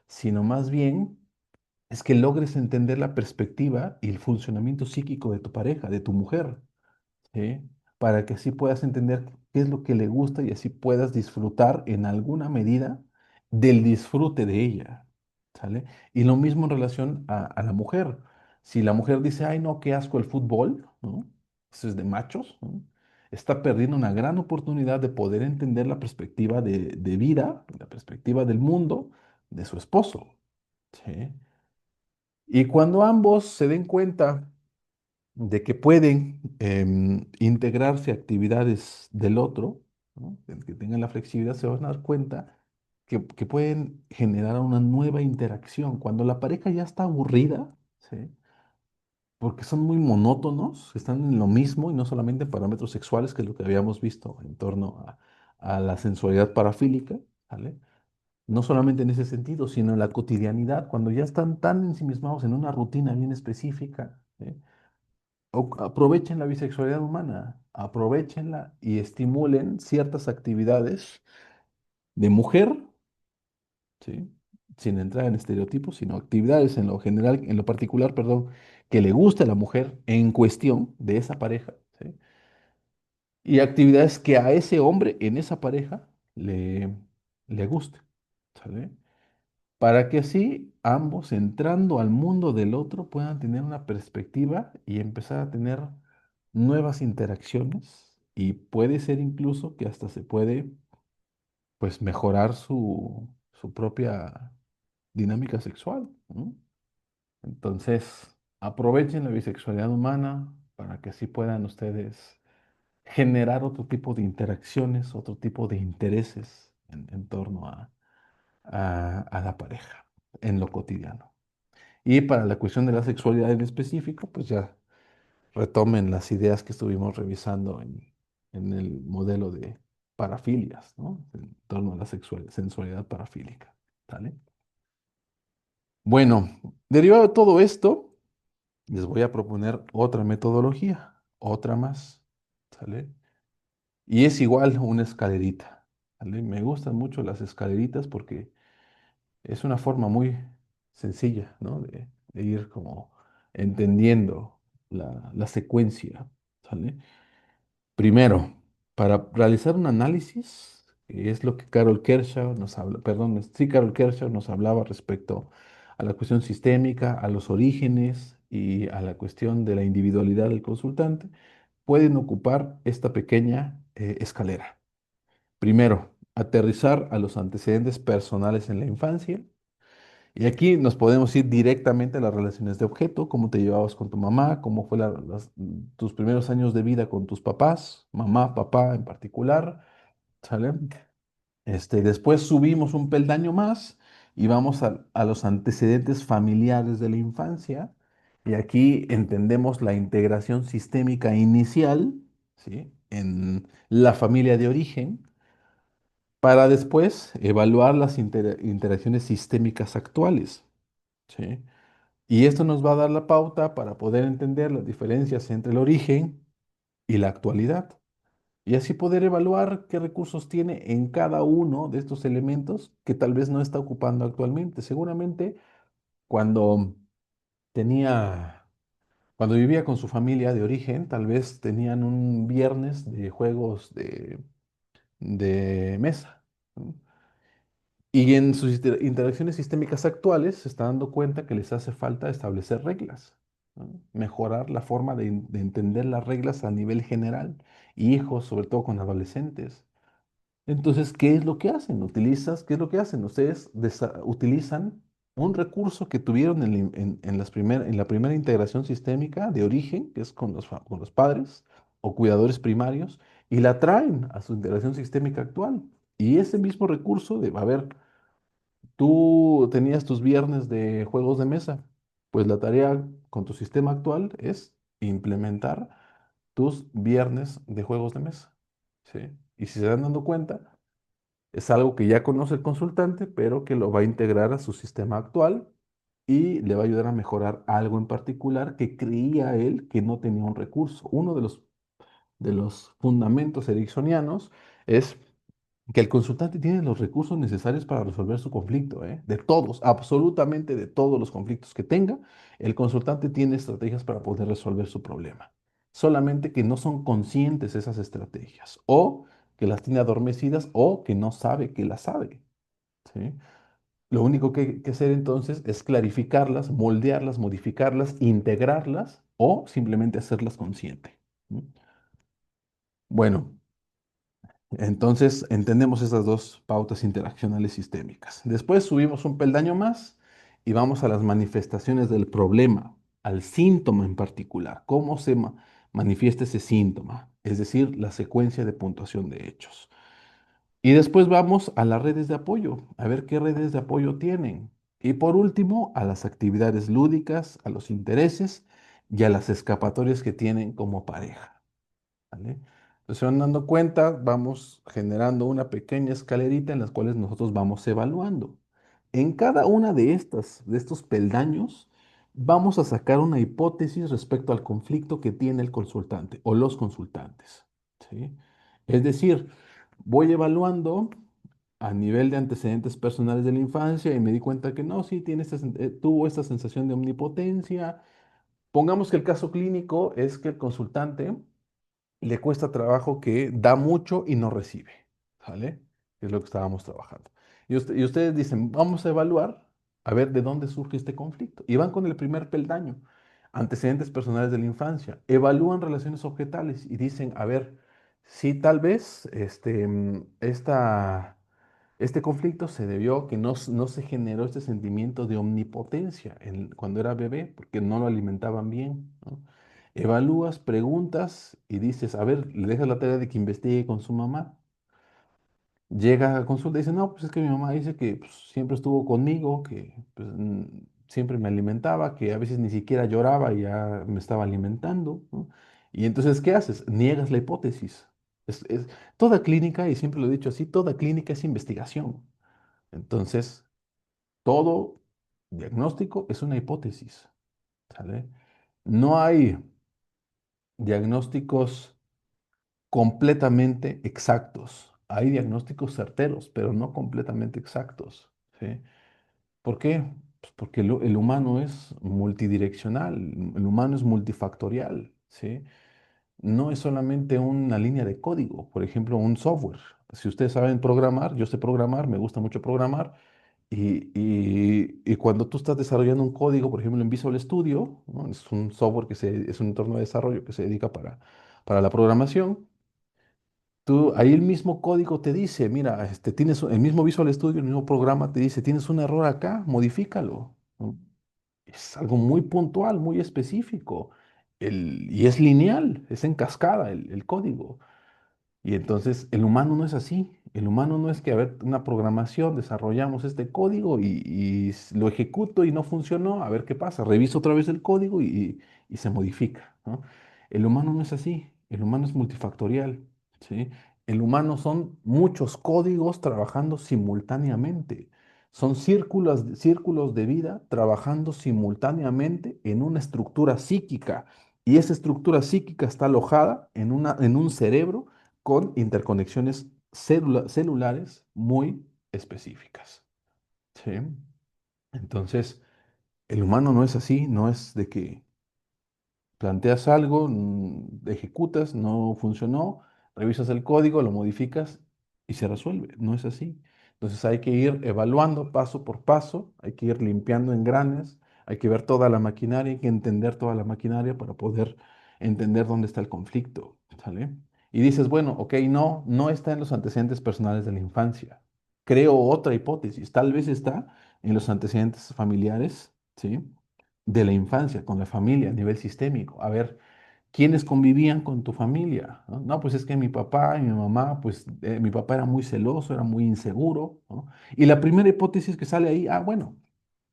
sino más bien es que logres entender la perspectiva y el funcionamiento psíquico de tu pareja, de tu mujer. ¿Sí? Para que así puedas entender qué es lo que le gusta y así puedas disfrutar en alguna medida del disfrute de ella, ¿sale? Y lo mismo en relación a la mujer. Si la mujer dice, ay, no, qué asco el fútbol, ¿no? Eso es de machos, ¿no? Está perdiendo una gran oportunidad de poder entender la perspectiva de vida, la perspectiva del mundo de su esposo, ¿sí? Y cuando ambos se den cuenta de que pueden integrarse a actividades del otro, ¿no? Que tengan la flexibilidad, se van a dar cuenta que pueden generar una nueva interacción. Cuando la pareja ya está aburrida, ¿sí? Porque son muy monótonos, están en lo mismo y no solamente en parámetros sexuales, que es lo que habíamos visto en torno a la sensualidad parafílica, ¿vale? No solamente en ese sentido, sino en la cotidianidad, cuando ya están tan ensimismados en una rutina bien específica, ¿sí? Aprovechen la bisexualidad humana, aprovechenla y estimulen ciertas actividades de mujer, ¿sí? Sin entrar en estereotipos, sino actividades en lo general, en lo particular, perdón, que le guste a la mujer en cuestión de esa pareja, ¿sí? Y actividades que a ese hombre en esa pareja le guste, ¿sale? Para que así ambos, entrando al mundo del otro, puedan tener una perspectiva y empezar a tener nuevas interacciones. Y puede ser incluso que hasta se puede, pues, mejorar su propia dinámica sexual, ¿no? Entonces, aprovechen la bisexualidad humana para que así puedan ustedes generar otro tipo de interacciones, otro tipo de intereses en torno a la pareja en lo cotidiano. Y para la cuestión de la sexualidad en específico, pues ya retomen las ideas que estuvimos revisando en el modelo de parafilias, ¿no? En torno a la sensualidad parafílica. ¿Sale? Bueno, derivado de todo esto, les voy a proponer otra metodología, otra más. ¿Sale? Y es igual una escalerita. ¿Sale? Me gustan mucho las escaleritas porque es una forma muy sencilla, ¿no? De ir como entendiendo la secuencia, ¿sale? Primero, para realizar un análisis, que es lo que Carol Kershaw nos habla, perdón, sí, Carol Kershaw nos hablaba respecto a la cuestión sistémica, a los orígenes y a la cuestión de la individualidad del consultante, pueden ocupar esta pequeña escalera. Primero, aterrizar a los antecedentes personales en la infancia. Y aquí nos podemos ir directamente a las relaciones de objeto, cómo te llevabas con tu mamá, cómo fue tus primeros años de vida con tus papás, mamá, papá en particular, ¿sale? Después subimos un peldaño más y vamos a los antecedentes familiares de la infancia. Y aquí entendemos la integración sistémica inicial, ¿sí? En la familia de origen, para después evaluar las interacciones sistémicas actuales, ¿sí? Y esto nos va a dar la pauta para poder entender las diferencias entre el origen y la actualidad. Y así poder evaluar qué recursos tiene en cada uno de estos elementos que tal vez no está ocupando actualmente. Seguramente cuando tenía, cuando vivía con su familia de origen, tal vez tenían un viernes de juegos de mesa, ¿no? Y en sus interacciones sistémicas actuales se está dando cuenta que les hace falta establecer reglas, ¿no? Mejorar la forma de entender las reglas a nivel general, hijos, sobre todo con adolescentes. Entonces, ¿qué es lo que hacen? ¿Qué es lo que hacen? Ustedes utilizan un recurso que tuvieron en la primera integración sistémica de origen, que es con con los padres o cuidadores primarios, y la traen a su integración sistémica actual. Y ese mismo recurso de, a ver, tú tenías tus viernes de juegos de mesa, pues la tarea con tu sistema actual es implementar tus viernes de juegos de mesa, ¿sí? Y si se dan dando cuenta, es algo que ya conoce el consultante, pero que lo va a integrar a su sistema actual y le va a ayudar a mejorar algo en particular que creía él que no tenía un recurso. Uno de los fundamentos ericksonianos es que el consultante tiene los recursos necesarios para resolver su conflicto, ¿eh? De todos, absolutamente de todos los conflictos que tenga, el consultante tiene estrategias para poder resolver su problema. Solamente que no son conscientes esas estrategias, o que las tiene adormecidas, o que no sabe que las sabe, ¿sí? Lo único que hay que hacer entonces es clarificarlas, moldearlas, modificarlas, integrarlas, o simplemente hacerlas consciente. ¿Mm? Bueno. Entonces, entendemos esas dos pautas interaccionales sistémicas. Después subimos un peldaño más y vamos a las manifestaciones del problema, al síntoma en particular, cómo se manifiesta ese síntoma, es decir, la secuencia de puntuación de hechos. Y después vamos a las redes de apoyo, a ver qué redes de apoyo tienen. Y por último, a las actividades lúdicas, a los intereses y a las escapatorias que tienen como pareja. ¿Vale? Se van dando cuenta, vamos generando una pequeña escalerita en las cuales nosotros vamos evaluando. En cada una de estos peldaños, vamos a sacar una hipótesis respecto al conflicto que tiene el consultante o los consultantes. ¿Sí? Es decir, voy evaluando a nivel de antecedentes personales de la infancia y me di cuenta que no, sí, tuvo esta sensación de omnipotencia. Pongamos que el caso clínico es que el consultante le cuesta trabajo que da mucho y no recibe, ¿sale? Es lo que estábamos trabajando. Y ustedes dicen, vamos a evaluar a ver de dónde surge este conflicto. Y van con el primer peldaño, antecedentes personales de la infancia. Evalúan relaciones objetales y dicen, a ver, si tal vez este conflicto se debió a que no se generó este sentimiento de omnipotencia cuando era bebé, porque no lo alimentaban bien, ¿no? Evalúas, preguntas y dices, a ver, le dejas la tarea de que investigue con su mamá. Llega a consulta y dice, no, pues es que mi mamá dice que pues, siempre estuvo conmigo, que pues, siempre me alimentaba, que a veces ni siquiera lloraba y ya me estaba alimentando, ¿no? Y entonces, ¿qué haces? Niegas la hipótesis. Toda clínica, y siempre lo he dicho así, toda clínica es investigación. Entonces, todo diagnóstico es una hipótesis, ¿sale? No hay diagnósticos completamente exactos. Hay diagnósticos certeros, pero no completamente exactos, ¿sí? ¿Por qué? Pues porque el humano es multidireccional, el humano es multifactorial, ¿sí? No es solamente una línea de código, por ejemplo, un software. Si ustedes saben programar, yo sé programar, me gusta mucho programar, y cuando tú estás desarrollando un código, por ejemplo, en Visual Studio, ¿no? Es un software es un entorno de desarrollo que se dedica para la programación. Tú, ahí el mismo código te dice, mira, tienes el mismo Visual Studio, el mismo programa te dice, tienes un error acá, modifícalo, ¿no? Es algo muy puntual, muy específico. Y es lineal, es en cascada el código. Y entonces el humano no es así. El humano no es que, a ver, una programación, desarrollamos este código y lo ejecuto y no funcionó, a ver qué pasa. Reviso otra vez el código y se modifica, ¿no? El humano no es así. El humano es multifactorial, ¿sí? El humano son muchos códigos trabajando simultáneamente. Son círculos de vida trabajando simultáneamente en una estructura psíquica. Y esa estructura psíquica está alojada en un cerebro con interconexiones celulares muy específicas. ¿Sí? Entonces, el humano no es así, no es de que planteas algo, ejecutas, no funcionó, revisas el código, lo modificas y se resuelve. No es así. Entonces hay que ir evaluando paso por paso, hay que ir limpiando engranes, hay que ver toda la maquinaria, hay que entender toda la maquinaria para poder entender dónde está el conflicto, ¿sale? Y dices, bueno, ok, no está en los antecedentes personales de la infancia. Creo otra hipótesis, tal vez está en los antecedentes familiares, ¿sí? De la infancia, con la familia a nivel sistémico. A ver, ¿quiénes convivían con tu familia? ¿No? No, pues es que mi papá y mi mamá, pues mi papá era muy celoso, era muy inseguro, ¿no? Y la primera hipótesis que sale ahí, bueno,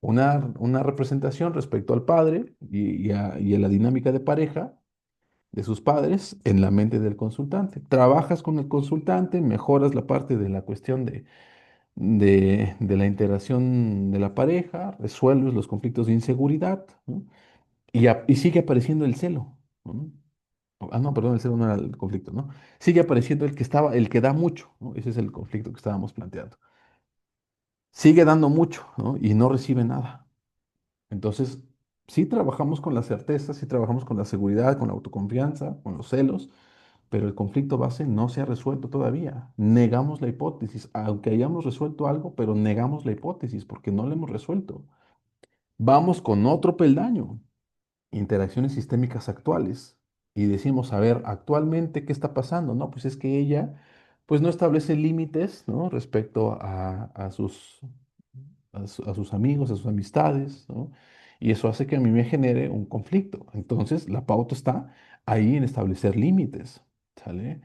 una representación respecto al padre y a la dinámica de pareja de sus padres en la mente del consultante. Trabajas con el consultante, mejoras la parte de la cuestión de la integración de la pareja, resuelves los conflictos de inseguridad, ¿no? Y sigue apareciendo el celo, ¿no? No, perdón, el celo no era el conflicto, ¿no? Sigue apareciendo el que da mucho, ¿no? Ese es el conflicto que estábamos planteando. Sigue dando mucho, ¿no? Y no recibe nada. Entonces, sí trabajamos con la certeza, sí trabajamos con la seguridad, con la autoconfianza, con los celos, pero el conflicto base no se ha resuelto todavía. Negamos la hipótesis, aunque hayamos resuelto algo, pero negamos la hipótesis porque no la hemos resuelto. Vamos con otro peldaño, interacciones sistémicas actuales, y decimos, a ver, actualmente, ¿qué está pasando? No, pues es que ella, pues no establece límites, ¿no? Respecto a sus amigos, a sus amistades, ¿no? Y eso hace que a mí me genere un conflicto. Entonces, la pauta está ahí en establecer límites, ¿sale?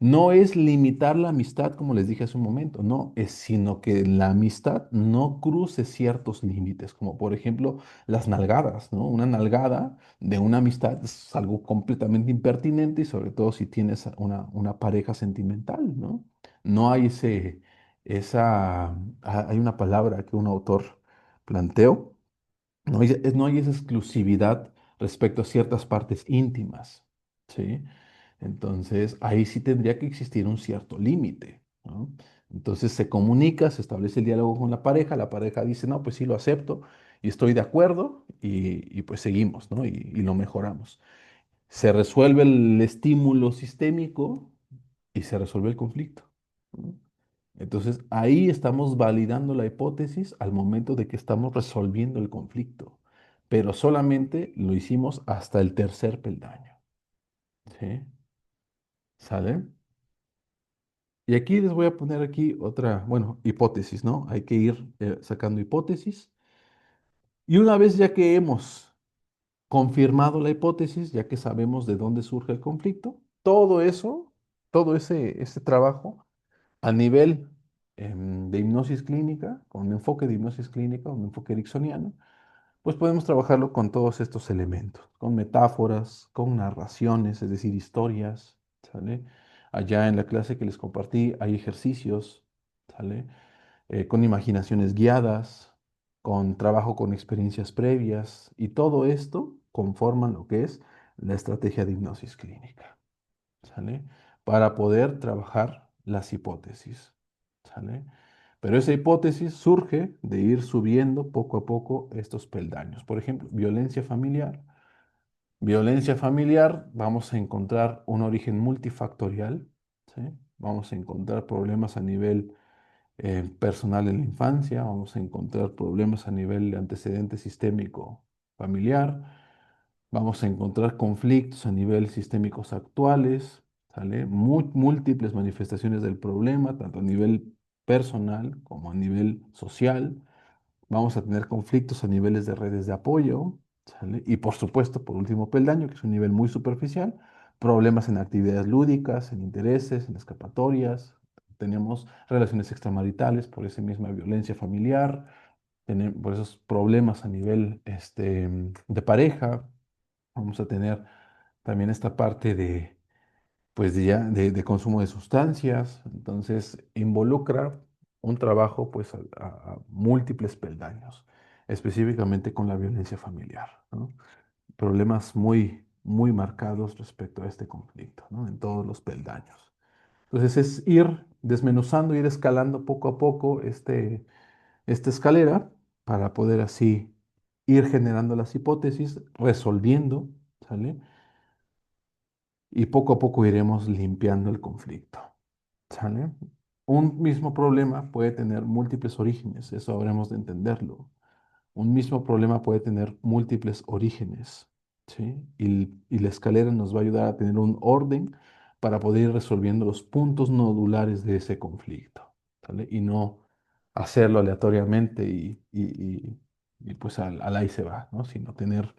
No es limitar la amistad, como les dije hace un momento, no, es sino que la amistad no cruce ciertos límites, como por ejemplo las nalgadas, ¿no? Una nalgada de una amistad es algo completamente impertinente y sobre todo si tienes una pareja sentimental, ¿no? No hay hay una palabra que un autor planteó, no hay esa exclusividad respecto a ciertas partes íntimas, ¿sí? Entonces, ahí sí tendría que existir un cierto límite, ¿no? Entonces se comunica, se establece el diálogo con la pareja dice, no, pues sí lo acepto y estoy de acuerdo y pues seguimos, ¿no? Y lo mejoramos. Se resuelve el estímulo sistémico y se resuelve el conflicto, ¿no? Entonces, ahí estamos validando la hipótesis al momento de que estamos resolviendo el conflicto, pero solamente lo hicimos hasta el tercer peldaño, ¿sí? ¿Sale? Y aquí les voy a poner aquí otra, bueno, hipótesis, ¿no? Hay que ir sacando hipótesis. Y una vez ya que hemos confirmado la hipótesis, ya que sabemos de dónde surge el conflicto, todo eso, ese trabajo a nivel de hipnosis clínica, con un enfoque de hipnosis clínica, un enfoque ericksoniano, pues podemos trabajarlo con todos estos elementos, con metáforas, con narraciones, es decir, historias, ¿sale? Allá en la clase que les compartí hay ejercicios, ¿sale? Con imaginaciones guiadas, con trabajo con experiencias previas, y todo esto conforman lo que es la estrategia de hipnosis clínica, ¿sale? Para poder trabajar las hipótesis, ¿sale? Pero esa hipótesis surge de ir subiendo poco a poco estos peldaños. Por ejemplo, violencia familiar. Violencia familiar, vamos a encontrar un origen multifactorial, ¿sí? Vamos a encontrar problemas a nivel personal en la infancia, vamos a encontrar problemas a nivel de antecedente sistémico familiar, vamos a encontrar conflictos a nivel sistémicos actuales, ¿sale? Múltiples manifestaciones del problema, tanto a nivel personal como a nivel social. Vamos a tener conflictos a niveles de redes de apoyo, ¿sale? Y por supuesto, por último peldaño, que es un nivel muy superficial, problemas en actividades lúdicas, en intereses, en escapatorias. Tenemos relaciones extramaritales por esa misma violencia familiar, por esos problemas a nivel de pareja. Vamos a tener también esta parte pues de consumo de sustancias. Entonces, involucra un trabajo pues a múltiples peldaños, específicamente con la violencia familiar, ¿no? Problemas muy marcados respecto a este conflicto, ¿no? En todos los peldaños. Entonces, es ir desmenuzando, ir escalando poco a poco esta escalera para poder así ir generando las hipótesis, resolviendo, ¿sale? Y poco a poco iremos limpiando el conflicto, ¿sale? Un mismo problema puede tener múltiples orígenes, eso habremos de entenderlo. Un mismo problema puede tener múltiples orígenes, ¿sí? Y la escalera nos va a ayudar a tener un orden para poder ir resolviendo los puntos nodulares de ese conflicto, ¿sale? Y no hacerlo aleatoriamente y pues al ahí se va, ¿no? Sino tener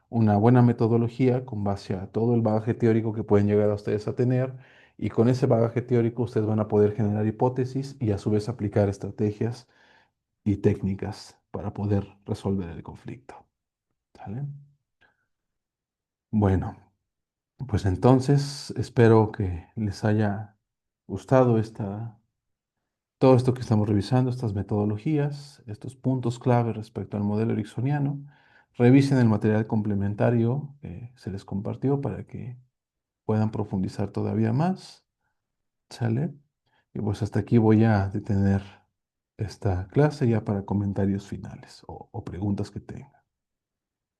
una buena metodología con base a todo el bagaje teórico que pueden llegar a ustedes a tener, y con ese bagaje teórico ustedes van a poder generar hipótesis y a su vez aplicar estrategias y técnicas para poder resolver el conflicto. ¿Sale? Bueno, pues entonces espero que les haya gustado todo esto que estamos revisando, estas metodologías, estos puntos clave respecto al modelo ericksoniano. Revisen el material complementario que se les compartió para que puedan profundizar todavía más. ¿Sale? Y pues hasta aquí voy a detener esta clase ya para comentarios finales o preguntas que tengan.